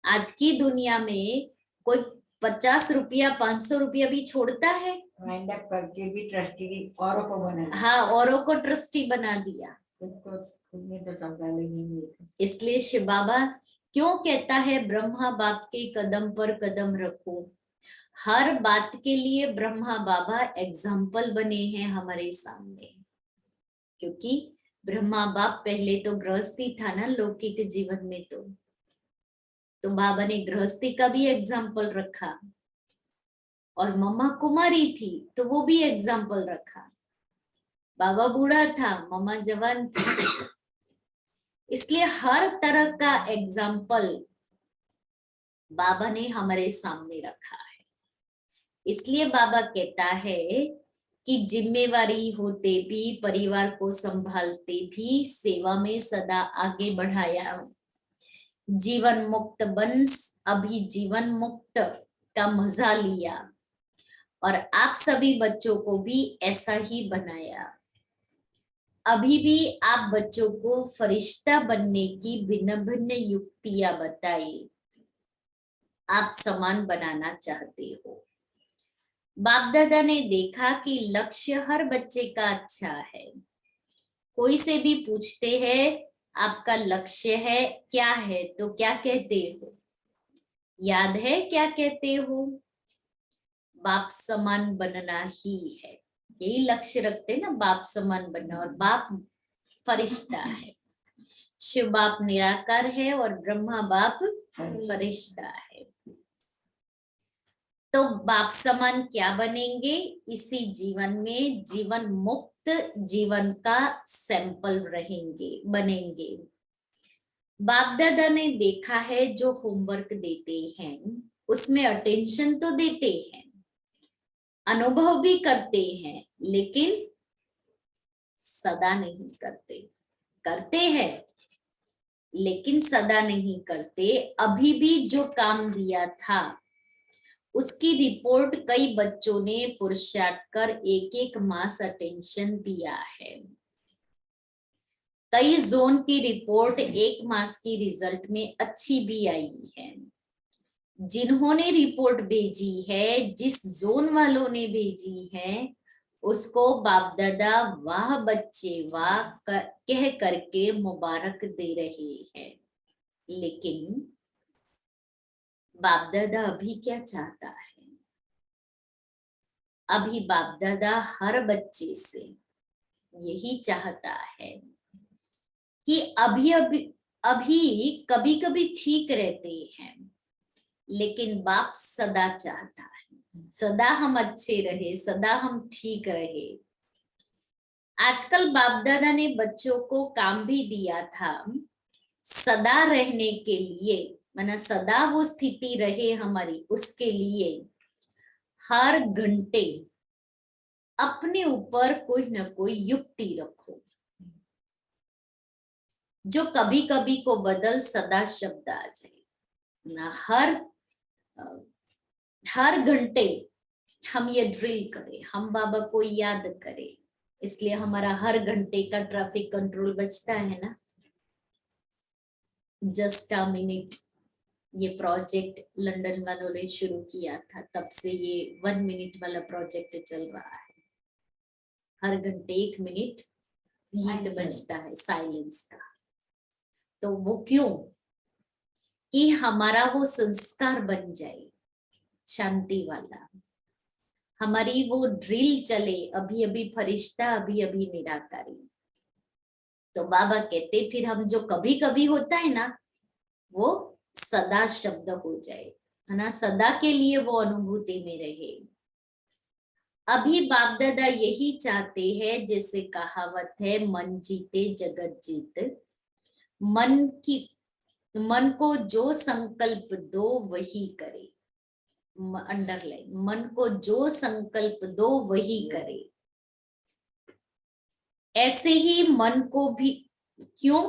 Speaker 3: आज की दुनिया में कोई 50 रुपया 500 रुपया भी छोड़ता है।
Speaker 5: वाइंड अप करके भी ट्रस्टी औरों को बना दिया।
Speaker 3: हाँ, औरों को ट्रस्टी बना दिया।
Speaker 5: खुद में तो संभाले नहीं।
Speaker 3: इसलिए शिव बाबा क्यों कहता है ब्रह्मा बाप के कदम पर कदम रखो। हर बात के लिए ब्रह्मा बाबा एग्जाम्पल बने हैं हमारे सामने, क्योंकि ब्रह्मा बाप पहले तो गृहस्थी था ना लौकिक जीवन में, तो बाबा ने गृहस्थी का भी एग्जाम्पल रखा, और मम्मा कुमारी थी तो वो भी एग्जाम्पल रखा। बाबा बूढ़ा था, मम्मा जवान थी, इसलिए हर तरह का एग्जाम्पल बाबा ने हमारे सामने रखा है। इसलिए बाबा कहता है कि जिम्मेवारी होते भी, परिवार को संभालते भी, सेवा में सदा आगे बढ़ाया। जीवन मुक्त बन अभी जीवन मुक्त का मजा लिया, और आप सभी बच्चों को भी ऐसा ही बनाया। अभी भी आप बच्चों को फरिश्ता बनने की भिन्न भिन्न युक्तियां बताई, आप समान बनाना चाहते हो। बाप दादा ने देखा कि लक्ष्य हर बच्चे का अच्छा है। कोई से भी पूछते हैं आपका लक्ष्य है क्या है, तो क्या कहते हो? याद है क्या कहते हो? बाप समान बनना ही है, यही लक्ष्य रखते ना, बाप समान बनना। और बाप फरिश्ता है, शिव बाप निराकार है और ब्रह्मा बाप फरिश्ता है। तो बाप समान क्या बनेंगे? इसी जीवन में जीवन मुक्त जीवन का सैंपल रहेंगे, बनेंगे। बाप दादा ने देखा है जो होमवर्क देते हैं उसमें अटेंशन तो देते हैं, अनुभव भी करते हैं, लेकिन सदा नहीं करते। करते हैं लेकिन सदा नहीं करते। अभी भी जो काम दिया था उसकी रिपोर्ट कई बच्चों ने पुरुषार्थ कर एक मास अटेंशन दिया है। कई जोन की रिपोर्ट 1 मास की रिजल्ट में अच्छी भी आई है। जिन्होंने रिपोर्ट भेजी है, जिस जोन वालों ने भेजी है, उसको बाप दादा वाह बच्चे वाह कह करके मुबारक दे रहे हैं। लेकिन बाप दादा अभी क्या चाहता है? अभी बाप दादा हर बच्चे से यही चाहता है कि अभी कभी कभी ठीक रहते हैं, लेकिन बाप सदा चाहता है सदा हम अच्छे रहे, सदा हम ठीक रहे। आजकल बाप दादा ने बच्चों को काम भी दिया था सदा रहने के लिए, माना सदा वो स्थिति रहे हमारी, उसके लिए हर घंटे अपने ऊपर कोई ना कोई युक्ति रखो जो कभी कभी को बदल सदा शब्द आ जाए। हर घंटे हम ये ड्रिल करें, हम बाबा को याद करें, इसलिए हमारा हर घंटे का ट्रैफिक कंट्रोल बचता है ना। जस्ट अ मिनट, ये प्रोजेक्ट लंदन वालों ने शुरू किया था, तब से ये 1 मिनट वाला प्रोजेक्ट चल रहा है। हर घंटे 1 मिनट गीत बजता है साइलेंस का। तो वो क्यों? कि हमारा वो संस्कार बन जाए शांति वाला, हमारी वो ड्रिल चले, अभी अभी फरिश्ता, अभी अभी निराकारी। तो बाबा कहते फिर हम जो कभी कभी होता है ना, वो सदा शब्द हो जाए, है ना, सदा के लिए वो अनुभूति में रहे। अभी बाप दादा यही चाहते हैं, जैसे कहावत है, मन जीते जगत जीत। मन को जो संकल्प दो वही करे। अंडरलाइन, मन को जो संकल्प दो वही करे। ऐसे ही मन को भी, क्यों?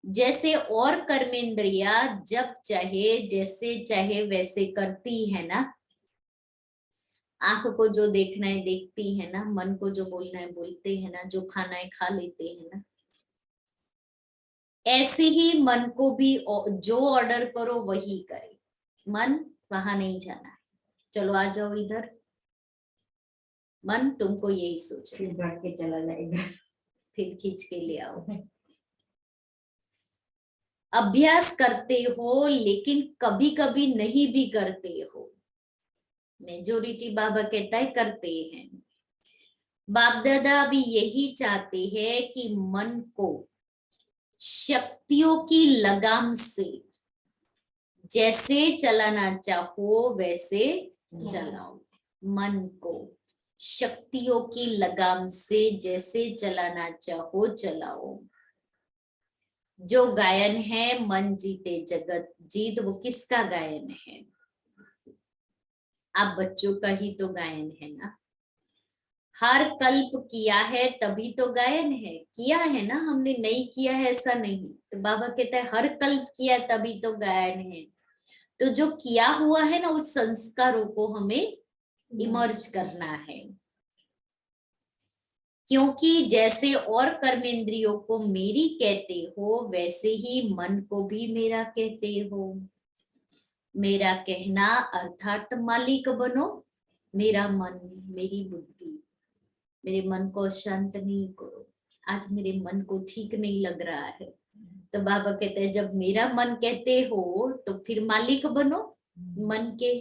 Speaker 3: जैसे और कर्मेंद्रिया जब चाहे जैसे चाहे वैसे करती है ना, आंख को जो देखना है देखती है ना, मन को जो बोलना है बोलते हैं ना, जो खाना है खा लेते हैं ना, ऐसे ही मन को भी जो ऑर्डर करो वही करे। मन वहां नहीं जाना है, चलो आ जाओ इधर, मन तुमको यही सोच
Speaker 5: फिर भाग के चला जाएगा,
Speaker 3: फिर खींच के ले आओ। अभ्यास करते हो लेकिन कभी कभी नहीं भी करते हो। मेजोरिटी बाबा कहता है करते हैं। बाप दादा भी यही चाहते हैं कि मन को शक्तियों की लगाम से जैसे चलाना चाहो वैसे चलाओ। मन को शक्तियों की लगाम से जैसे चलाना चाहो चलाओ। जो गायन है मन जीते जगत जीत, वो किसका गायन है? आप बच्चों का ही तो गायन है ना। हर कल्प किया है तभी तो गायन है, किया है ना, हमने नहीं किया है ऐसा नहीं। तो बाबा कहता है हर कल्प किया तभी तो गायन है। तो जो किया हुआ है ना, उस संस्कारों को हमें इमर्ज करना है। क्योंकि जैसे और कर्मेंद्रियों को मेरी कहते हो, वैसे ही मन को भी मेरा कहते हो। मेरा कहना अर्थात मालिक बनो। मेरा मन, मेरी बुद्धि, मेरे मन को शांत नहीं करो। आज मेरे मन को ठीक नहीं लग रहा है, तो बाबा कहते हैं जब मेरा मन कहते हो तो फिर मालिक बनो मन के।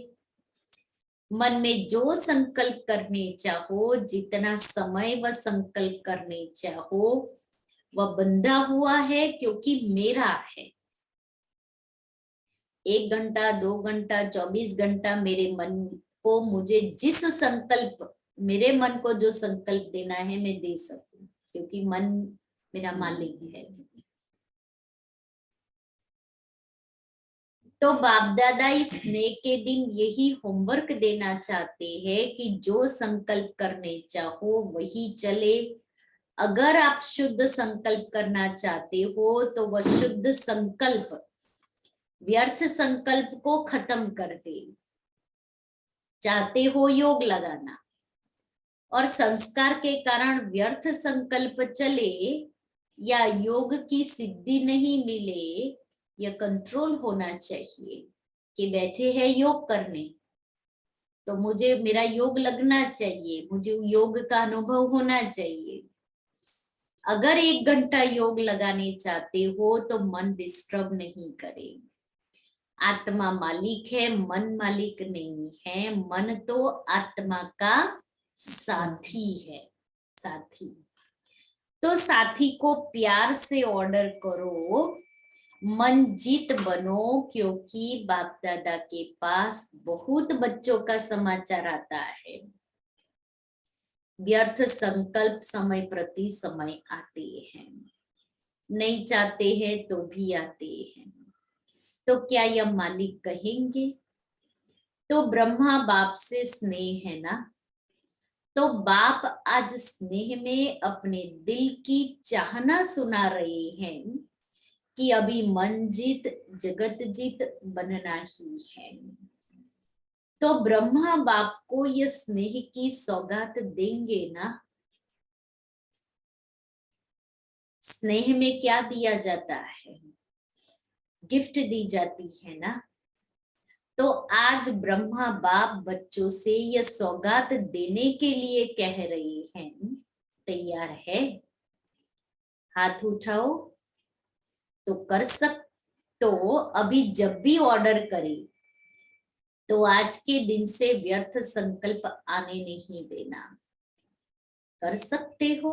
Speaker 3: मन में जो संकल्प करने चाहो, जितना समय वह संकल्प करने चाहो, वह बंधा हुआ है क्योंकि मेरा है। 1 घंटा 2 घंटा 24 घंटा मेरे मन को, मुझे जिस संकल्प, मेरे मन को जो संकल्प देना है मैं दे सकूं, क्योंकि मन मेरा मालिक है। तो बाप दादा इस स्नेह के दिन यही होमवर्क देना चाहते हैं कि जो संकल्प करने चाहो वही चले। अगर आप शुद्ध संकल्प करना चाहते हो तो वह शुद्ध संकल्प व्यर्थ संकल्प को खत्म कर दे। चाहते हो योग लगाना और संस्कार के कारण व्यर्थ संकल्प चले या योग की सिद्धि नहीं मिले, यह कंट्रोल होना चाहिए कि बैठे हैं योग करने, तो मुझे मेरा योग लगना चाहिए, मुझे योग का अनुभव होना चाहिए। अगर 1 घंटा योग लगाने चाहते हो तो मन डिस्टर्ब नहीं करे। आत्मा मालिक है, मन मालिक नहीं है। मन तो आत्मा का साथी है, साथी। तो साथी को प्यार से ऑर्डर करो, मन जीत बनो, क्योंकि बाप दादा के पास बहुत बच्चों का समाचार आता है। व्यर्थ संकल्प समय प्रति समय आते हैं, नहीं चाहते हैं तो भी आते हैं। तो क्या यह मालिक कहेंगे? तो ब्रह्मा बाप से स्नेह है ना, तो बाप आज स्नेह में अपने दिल की चाहना सुना रहे हैं कि अभी मन जीत जगत जीत बनना ही है। तो ब्रह्मा बाप को ये स्नेह की सौगात देंगे ना। स्नेह में क्या दिया जाता है? गिफ्ट दी जाती है ना। तो आज ब्रह्मा बाप बच्चों से यह सौगात देने के लिए कह रहे हैं, तैयार है? हाथ उठाओ तो कर सक। तो अभी जब भी ऑर्डर करे तो आज के दिन से व्यर्थ संकल्प आने नहीं देना। कर सकते हो।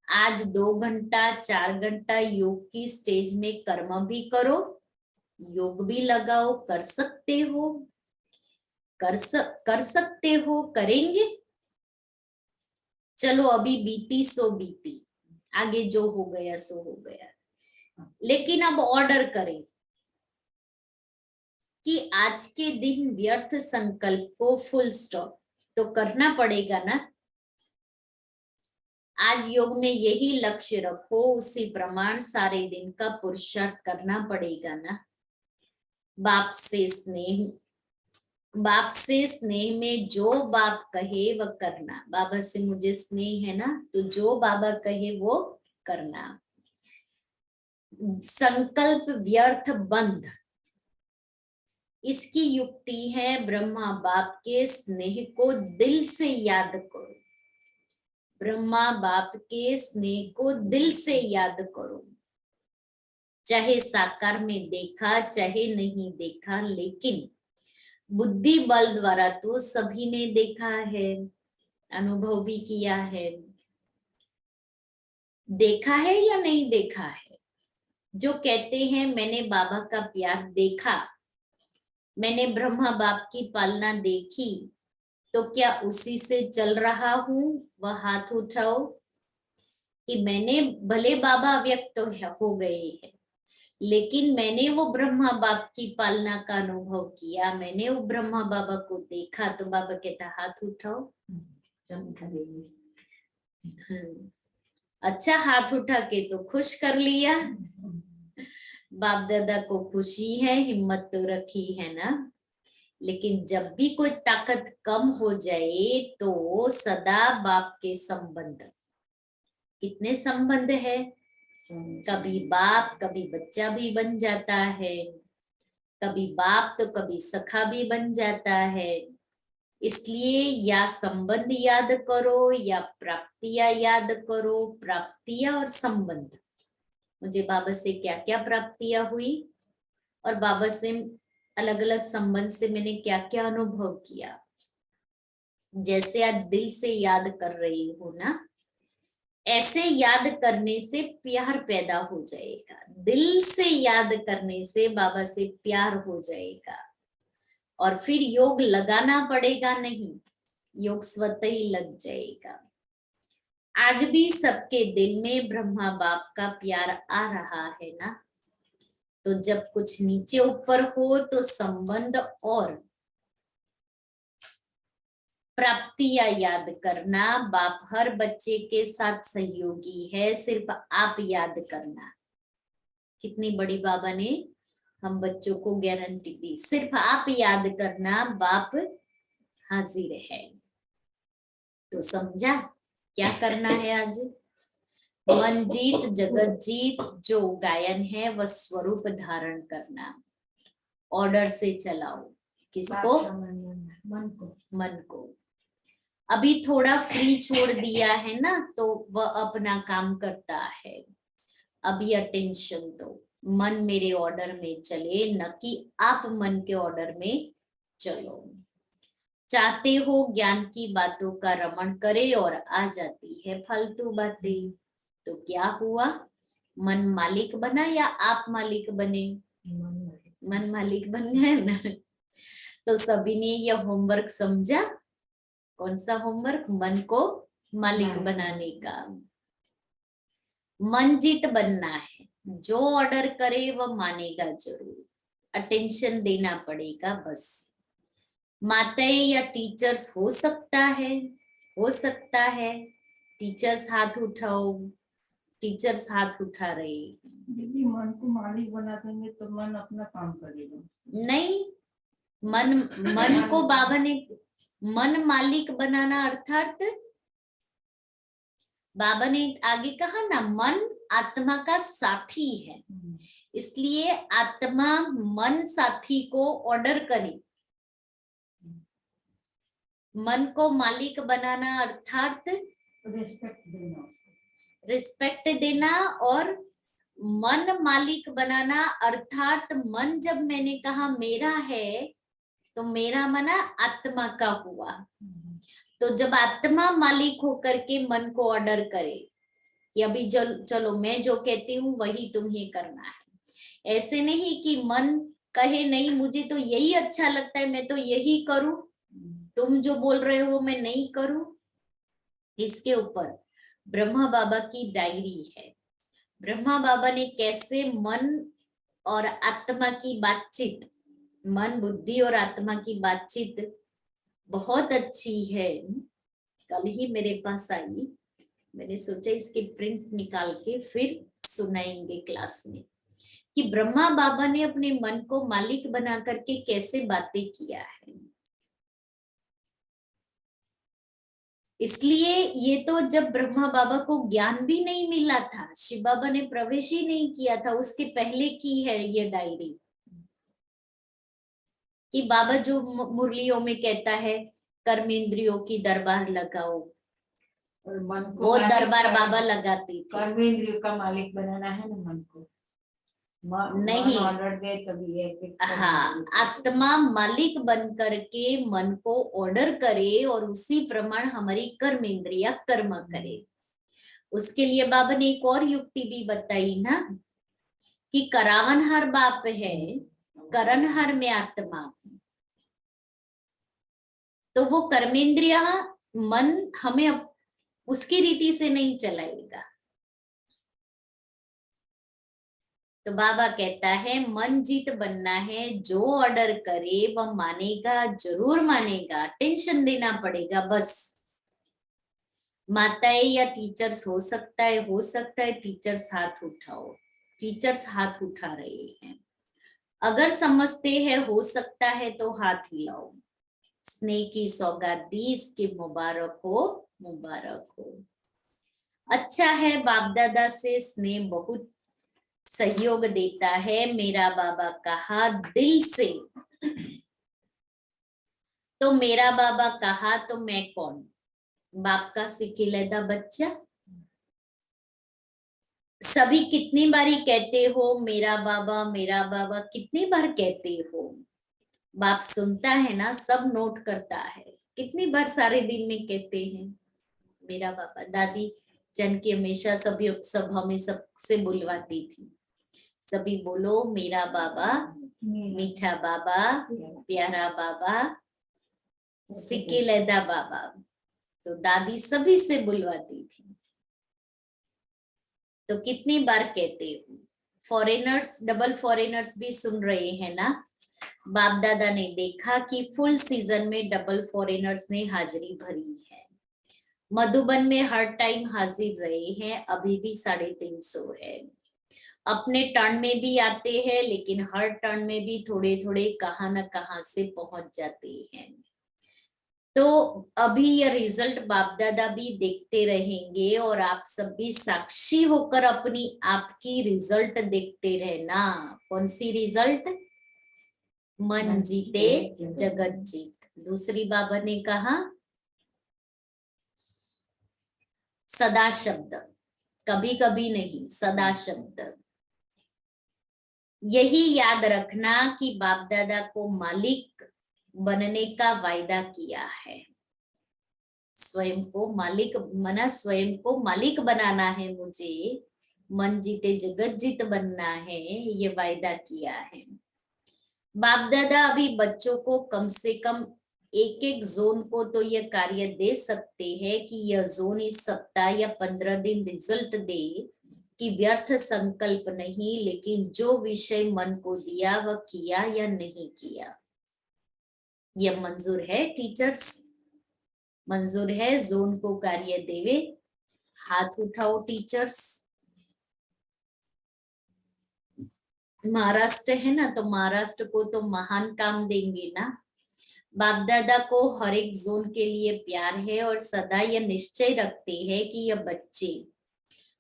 Speaker 3: आज 2 घंटा 4 घंटा योग की स्टेज में कर्म भी करो, योग भी लगाओ। कर सकते हो, कर सकते हो, करेंगे। चलो अभी बीती सो बीती, आगे जो हो गया सो हो गया। लेकिन अब ऑर्डर करें कि आज के दिन व्यर्थ संकल्प को फुल स्टॉप तो करना पड़ेगा ना। आज योग में यही लक्ष्य रखो, उसी प्रमाण सारे दिन का पुरुषार्थ करना पड़ेगा ना। बाप से स्नेह में जो बाप कहे वह करना। बाबा से मुझे स्नेह है ना, तो जो बाबा कहे वो करना। संकल्प व्यर्थ बंध, इसकी युक्ति है ब्रह्मा बाप के स्नेह को दिल से याद करो। ब्रह्मा बाप के स्नेह को दिल से याद करो। चाहे साकार में देखा चाहे नहीं देखा, लेकिन बुद्धि बल द्वारा तो सभी ने देखा है, अनुभव भी किया है। देखा है या नहीं देखा है? जो कहते हैं मैंने बाबा का प्यार देखा, मैंने ब्रह्मा बाप की पालना देखी, तो क्या उसी से चल रहा हूं? वह हाथ उठाओ कि मैंने, भले बाबा व्यक्त हो गए हैं, लेकिन मैंने वो ब्रह्मा बाप की पालना का अनुभव किया, मैंने वो ब्रह्मा बाबा को देखा। तो बाबा कहता हाथ उठाओ। अच्छा, हाथ उठा के तो खुश कर लिया। बाप दादा को खुशी है, हिम्मत तो रखी है ना। लेकिन जब भी कोई ताकत कम हो जाए तो सदा बाप के संबंध, कितने संबंध है, कभी बाप कभी बच्चा भी बन जाता है, कभी बाप तो कभी सखा भी बन जाता है। इसलिए या संबंध याद करो या प्राप्तियां याद करो। प्राप्तियां और संबंध, मुझे बाबा से क्या क्या प्राप्तियां हुई और बाबा से अलग अलग संबंध से मैंने क्या क्या अनुभव किया। जैसे आज दिल से याद कर रही हो ना, ऐसे याद करने से प्यार पैदा हो जाएगा। दिल से याद करने से बाबा से प्यार हो जाएगा और फिर योग लगाना पड़ेगा नहीं, योग स्वतः ही लग जाएगा। आज भी सबके दिल में ब्रह्मा बाप का प्यार आ रहा है ना। तो जब कुछ नीचे ऊपर हो तो संबंध और प्राप्तियां याद करना। बाप हर बच्चे के साथ सहयोगी है, सिर्फ आप याद करना। कितनी बड़ी बाबा ने हम बच्चों को गारंटी दी, सिर्फ आप याद करना, बाप हाजिर है। तो समझा क्या करना है आज? मन जीत जगत जीत जो गायन है वह स्वरूप धारण करना। ऑर्डर से चलाओ। किसको? मन को। अभी थोड़ा फ्री छोड़ दिया है ना, तो वह अपना काम करता है। अभी अटेंशन दो, मन मेरे ऑर्डर में चले, न कि आप मन के ऑर्डर में चलो। चाहते हो ज्ञान की बातों का रमण करे और आ जाती है फालतू बातें, तो क्या हुआ? मन मालिक बना या आप मालिक बने? मन मालिक बन गए ना। तो सभी ने यह होमवर्क समझा। कौन सा होमवर्क? मन को मालिक बनाने का। मन जीत बनना है, जो ऑर्डर करे वह मानेगा जरूर। अटेंशन देना पड़ेगा बस। माताएं या टीचर्स हो सकता है टीचर्स हाथ उठाओ। टीचर्स हाथ उठा रहे हैं।
Speaker 6: दीदी मन को मालिक बना देंगे तो मन अपना काम करेगा।
Speaker 3: नहीं, मन को बाबा ने मन मालिक बनाना अर्थात बाबा ने आगे कहा ना, मन आत्मा का साथी है, इसलिए आत्मा मन साथी को ऑर्डर करे। मन को मालिक बनाना अर्थात
Speaker 6: रिस्पेक्ट देना उसको।
Speaker 3: रिस्पेक्ट देना, और मन मालिक बनाना अर्थात मन जब मैंने कहा मेरा है तो मेरा मना आत्मा का हुआ। तो जब आत्मा मालिक होकर के मन को ऑर्डर करे कि अभी चलो मैं जो कहती हूँ वही तुम्हें करना है, ऐसे नहीं कि मन कहे नहीं मुझे तो यही अच्छा लगता है मैं तो यही करूं, तुम जो बोल रहे हो मैं नहीं करूं। इसके ऊपर ब्रह्मा बाबा की डायरी है। ब्रह्मा बाबा ने कैसे मन और आत्मा की बातचीत, मन बुद्धि और आत्मा की बातचीत बहुत अच्छी है। कल ही मेरे पास आई, मैंने सोचा इसके प्रिंट निकाल के फिर सुनाएंगे क्लास में, कि ब्रह्मा बाबा ने अपने मन को मालिक बना करके कैसे बातें किया है। इसलिए ये तो जब ब्रह्मा बाबा को ज्ञान भी नहीं मिला था, शिव बाबा ने प्रवेश ही नहीं किया था, उसके पहले की है ये डायरी, कि बाबा जो मुरलियों में कहता है कर्मेंद्रियों की दरबार लगाओ,
Speaker 5: और मन को
Speaker 3: वो
Speaker 5: मालिक
Speaker 3: दरबार
Speaker 5: बना-
Speaker 3: बाबा लगाती थी।
Speaker 5: कर्मेंद्रियों का मालिक बनाना है ना मन को।
Speaker 3: नहीं।
Speaker 5: ऑर्डर दे तभी ऐसे
Speaker 3: हाँ, आत्मा मालिक बन करके मन को ऑर्डर करे और उसी प्रमाण हमारी कर्म इंद्रिया कर्म करे। उसके लिए बाबा ने एक और युक्ति भी बताई ना, कि करावनहार बाप है, करणहार में आत्मा, तो वो कर्मेंद्रिया मन हमें उसकी रीति से नहीं चलाएगा। तो बाबा कहता है मन जीत बनना है, जो ऑर्डर करे वह मानेगा, जरूर मानेगा, टेंशन देना पड़ेगा बस। माताएं या टीचर्स हो सकता है टीचर्स हाथ उठाओ, टीचर्स हाथ उठा रहे हैं। अगर समझते हैं हो सकता है तो हाथ हिलाओ। स्नेह की सौगात दी, इसके मुबारक हो, मुबारक हो। अच्छा है, बाप दादा से स्नेह बहुत सहयोग देता है। मेरा बाबा कहा दिल से, तो मेरा बाबा कहा तो मैं कौन? बाप का सिखिलेदा बच्चा। सभी कितनी बारी कहते हो मेरा बाबा कितनी बार कहते हो? बाप सुनता है ना, सब नोट करता है। कितनी बार सारे दिन में कहते हैं मेरा बाबा। दादी जन की हमेशा सब हमें सबसे बुलवाती थी, सभी बोलो मेरा बाबा, मीठा बाबा, प्यारा बाबा, सिकिलेदा बाबा। तो दादी सभी से बुलवाती थी। तो कितनी बार कहते हो? फॉरेनर्स, डबल फॉरेनर्स भी सुन रहे हैं ना। बाप दादा ने देखा कि फुल सीजन में डबल फॉरेनर्स ने हाजिरी भरी है। मधुबन में हर टाइम हाजिर रहे हैं, अभी भी 350 है। अपने टर्न में भी आते हैं, लेकिन हर टर्न में भी थोड़े थोड़े कहाँ न कहाँ से पहुंच जाते हैं। तो अभी ये रिजल्ट बाप दादा भी देखते रहेंगे और आप सब भी साक्षी होकर अपनी आपकी रिजल्ट देखते रहना। कौन सी रिजल्ट? मन जीते जगत जीत। दूसरी बाबा ने कहा सदा शब्द, कभी कभी नहीं, सदा शब्द। यही याद रखना कि बाप दादा को मालिक बनने का वायदा किया है। स्वयं को मालिक मना, स्वयं को मालिक बनाना है मुझे, मन जीते जगत जीत बनना है, ये वायदा किया है। बाप दादा अभी बच्चों को कम से कम एक एक जोन को तो ये कार्य दे सकते हैं कि यह जोन इस सप्ताह या 15 दिन रिजल्ट दे, कि व्यर्थ संकल्प नहीं, लेकिन जो विषय मन को दिया वह किया या नहीं किया। यह मंजूर है टीचर्स? मंजूर है जोन को कार्य देवे? हाथ उठाओ टीचर्स। महाराष्ट्र है ना, तो महाराष्ट्र को तो महान काम देंगे ना। बाप दादा को हर एक जोन के लिए प्यार है और सदा यह निश्चय रखते हैं कि यह बच्चे,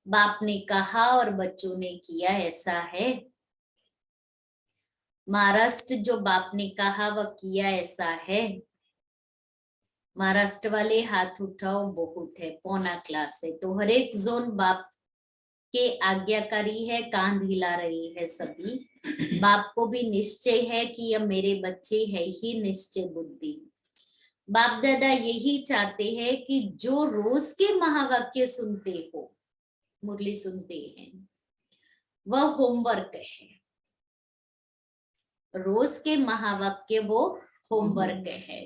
Speaker 3: बाप ने कहा और बच्चों ने किया, ऐसा है। महाराष्ट्र जो बाप ने कहा वह किया, ऐसा है। महाराष्ट्र वाले हाथ उठाओ, बहुत है, पौना क्लास है। तो हर एक जोन बाप के आज्ञाकारी है, कान हिला रही है सभी। बाप को भी निश्चय है कि यह मेरे बच्चे है ही, निश्चय बुद्धि। बाप दादा यही चाहते हैं कि जो रोज के महावाक्य सुनते हो, मुरली सुनते हैं, वह होमवर्क है। रोज के महावाक्य वो होमवर्क है।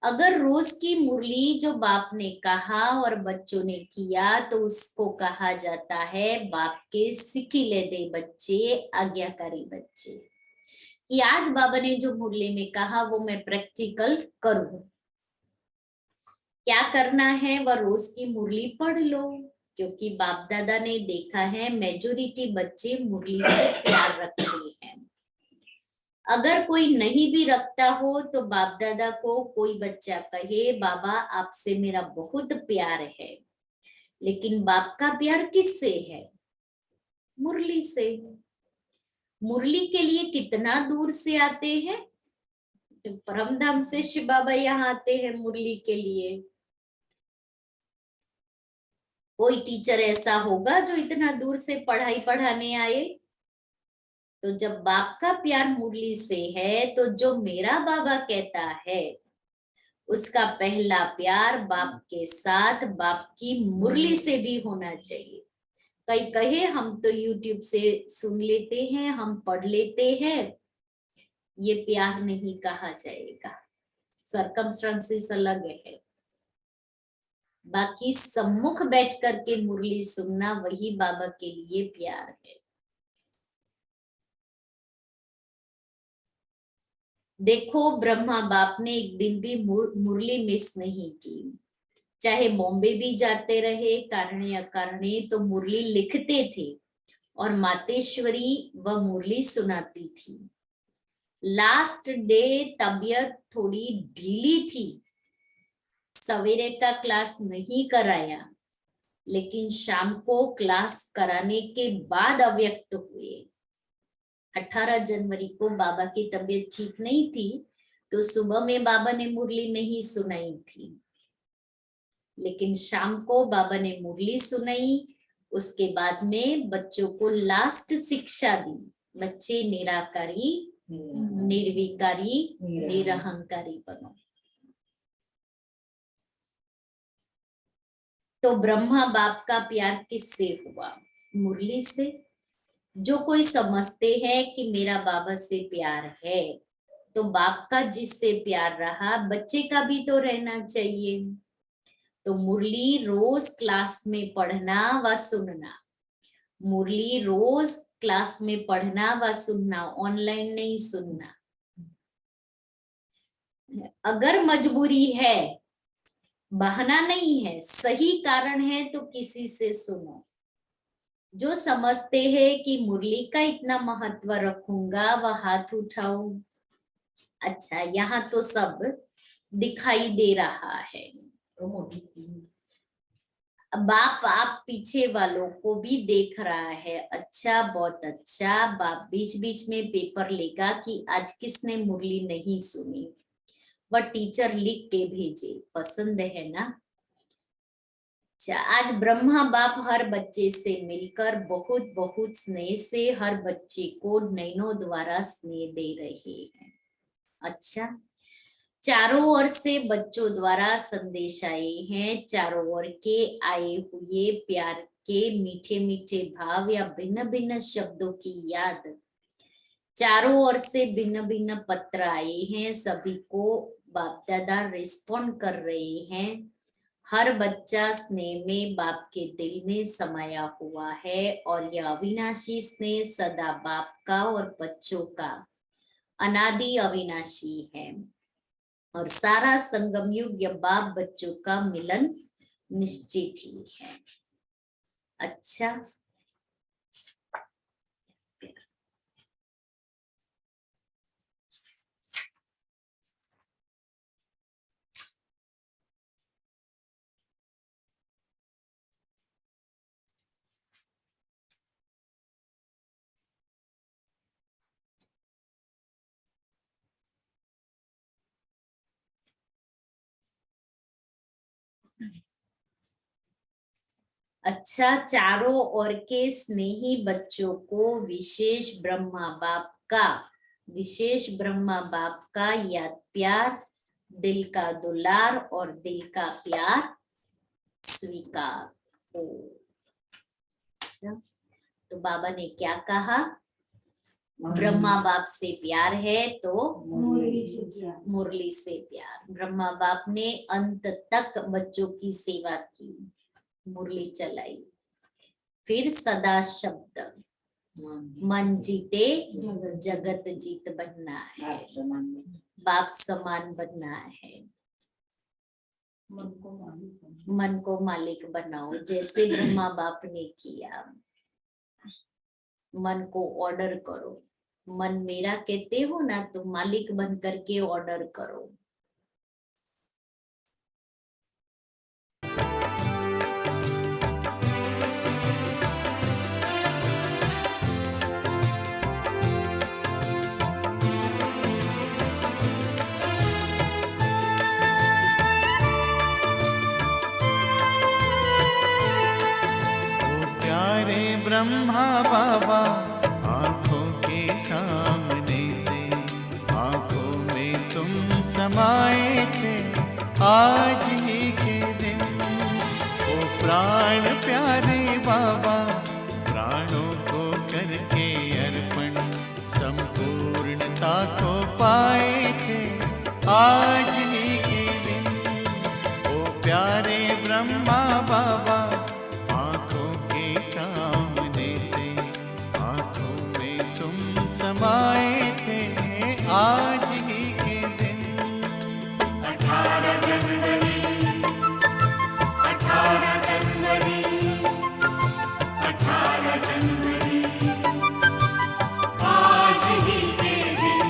Speaker 3: अगर रोज की मुरली जो बाप ने कहा और बच्चों ने किया, तो उसको कहा जाता है बाप के सिखिले दे बच्चे, आज्ञाकारी बच्चे। कि आज बाबा ने जो मुरली में कहा वो मैं प्रैक्टिकल करूं। क्या करना है, वह रोज की मुरली पढ़ लो, क्योंकि बाप दादा ने देखा है मेजोरिटी बच्चे मुरली से प्यार रखते हैं। अगर कोई नहीं भी रखता हो तो बाप दादा को कोई बच्चा कहे बाबा आपसे मेरा बहुत प्यार है, लेकिन बाप का प्यार किससे है? मुरली से। मुरली के लिए कितना दूर से आते हैं, परमधाम से शिव बाबा यहाँ आते हैं मुरली के लिए। कोई टीचर ऐसा होगा जो इतना दूर से पढ़ाई पढ़ाने आए? तो जब बाप का प्यार मुरली से है, तो जो मेरा बाबा कहता है उसका पहला प्यार बाप के साथ, बाप की मुरली से भी होना चाहिए। कई कहे हम तो YouTube से सुन लेते हैं, हम पढ़ लेते हैं, ये प्यार नहीं कहा जाएगा। सर्कमस्टेंसेस अलग है। बाकी सम्मुख बैठ करके मुरली सुनना, वही बाबा के लिए प्यार है। देखो ब्रह्मा बाप ने एक दिन भी मुरली मिस नहीं की। चाहे बॉम्बे भी जाते रहे कारणे अकारणे, तो मुरली लिखते थे और मातेश्वरी वह मुरली सुनाती थी। लास्ट डे तबीयत थोड़ी ढीली थी, सवेरे का क्लास नहीं कराया, लेकिन शाम को क्लास कराने के बाद अव्यक्त हुए। 18 जनवरी को बाबा की तबीयत ठीक नहीं थी, तो सुबह में बाबा ने मुरली नहीं सुनाई थी, लेकिन शाम को बाबा ने मुरली सुनाई। उसके बाद में बच्चों को लास्ट शिक्षा दी, बच्चे निराकारी, निर्विकारी, निरहंकारी बनो। तो ब्रह्मा बाप का प्यार किससे हुआ? मुरली से। जो कोई समझते हैं कि मेरा बाबा से प्यार है, तो बाप का जिससे प्यार रहा, बच्चे का भी तो रहना चाहिए। तो मुरली रोज क्लास में पढ़ना व सुनना, मुरली रोज क्लास में पढ़ना व सुनना, ऑनलाइन नहीं सुनना। अगर मजबूरी है, बहाना नहीं है, सही कारण है, तो किसी से सुनो। जो समझते हैं कि मुरली का इतना महत्व रखूंगा, वह हाथ उठाओ। अच्छा, यहाँ तो सब दिखाई दे रहा है। बाप आप पीछे वालों को भी देख रहा है। अच्छा, बहुत अच्छा। बाप बीच बीच में पेपर लेगा कि आज किसने मुरली नहीं सुनी, वह टीचर लिख के भेजे। पसंद है ना? अच्छा, आज ब्रह्मा बाप हर बच्चे से मिलकर बहुत बहुत स्नेह से हर बच्चे को नैनों द्वारा स्नेह दे रहे हैं। अच्छा, चारों ओर से बच्चों द्वारा संदेश आए हैं। चारों ओर के आए हुए प्यार के मीठे मीठे भाव या भिन्न भिन्न शब्दों की याद, चारों ओर से भिन्न भिन्न पत्र आए हैं। सभी को बाप दादा रिस्पॉन्ड कर रहे हैं। हर बच्चा स्नेह में बाप के दिल में समाया हुआ है, और यह अविनाशी स्नेह सदा बाप का और बच्चों का अनादि अविनाशी है। और सारा संगम युग या बाप बच्चों का मिलन निश्चित ही है। अच्छा, अच्छा, चारों ओर के स्नेही बच्चों को विशेष ब्रह्मा बाप का याद प्यार, दिल का दुलार और दिल का प्यार स्वीकार हो। अच्छा, तो बाबा ने क्या कहा? ब्रह्मा बाप से प्यार है तो मुरली से प्यार। ब्रह्मा बाप ने अंत तक बच्चों की सेवा की, मुरली चलाई। फिर सदा शब्द, मन जीते जगत जीत बनना है, बाप समान बनना है। मन को मालिक बनाओ, जैसे ब्रह्मा बाप ने किया। मन को ऑर्डर करो। मन मेरा कहते हो ना, तो मालिक बन करके ऑर्डर करो।
Speaker 2: ब्रह्मा बाबा आंखों के सामने से, आंखों में तुम समाए थे आज ही के दिन। ओ प्राण प्यारे बाबा, प्राणों को करके अर्पण संपूर्णता को पाए थे आज ही के दिन। ओ प्यारे ब्रह्मा बाबा, समाए थे आज ही के दिन। 18 जनवरी 18 जनवरी 18 जनवरी आज ही के दिन।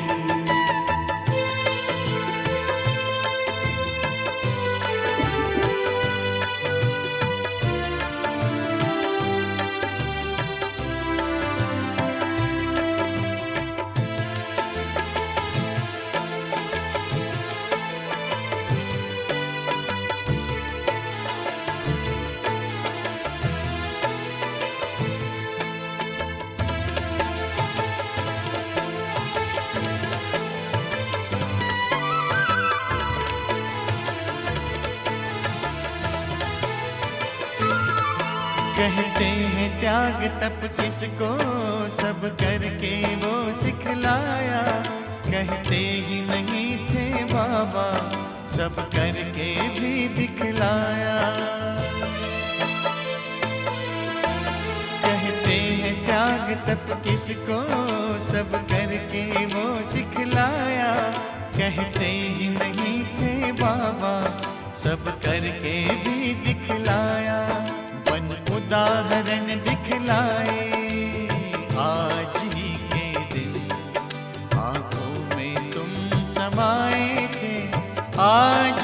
Speaker 2: कहते हैं त्याग तप किसको, सब करके वो सिखलाया। कहते ही नहीं थे बाबा, सब करके भी दिखलाया। कहते हैं त्याग तप किसको, सब करके वो सिखलाया। कहते ही नहीं थे बाबा, सब करके भी दिखलाया। उदाहरण दिखलाए आज ही के दिन, आंखों में तुम समाए थे आज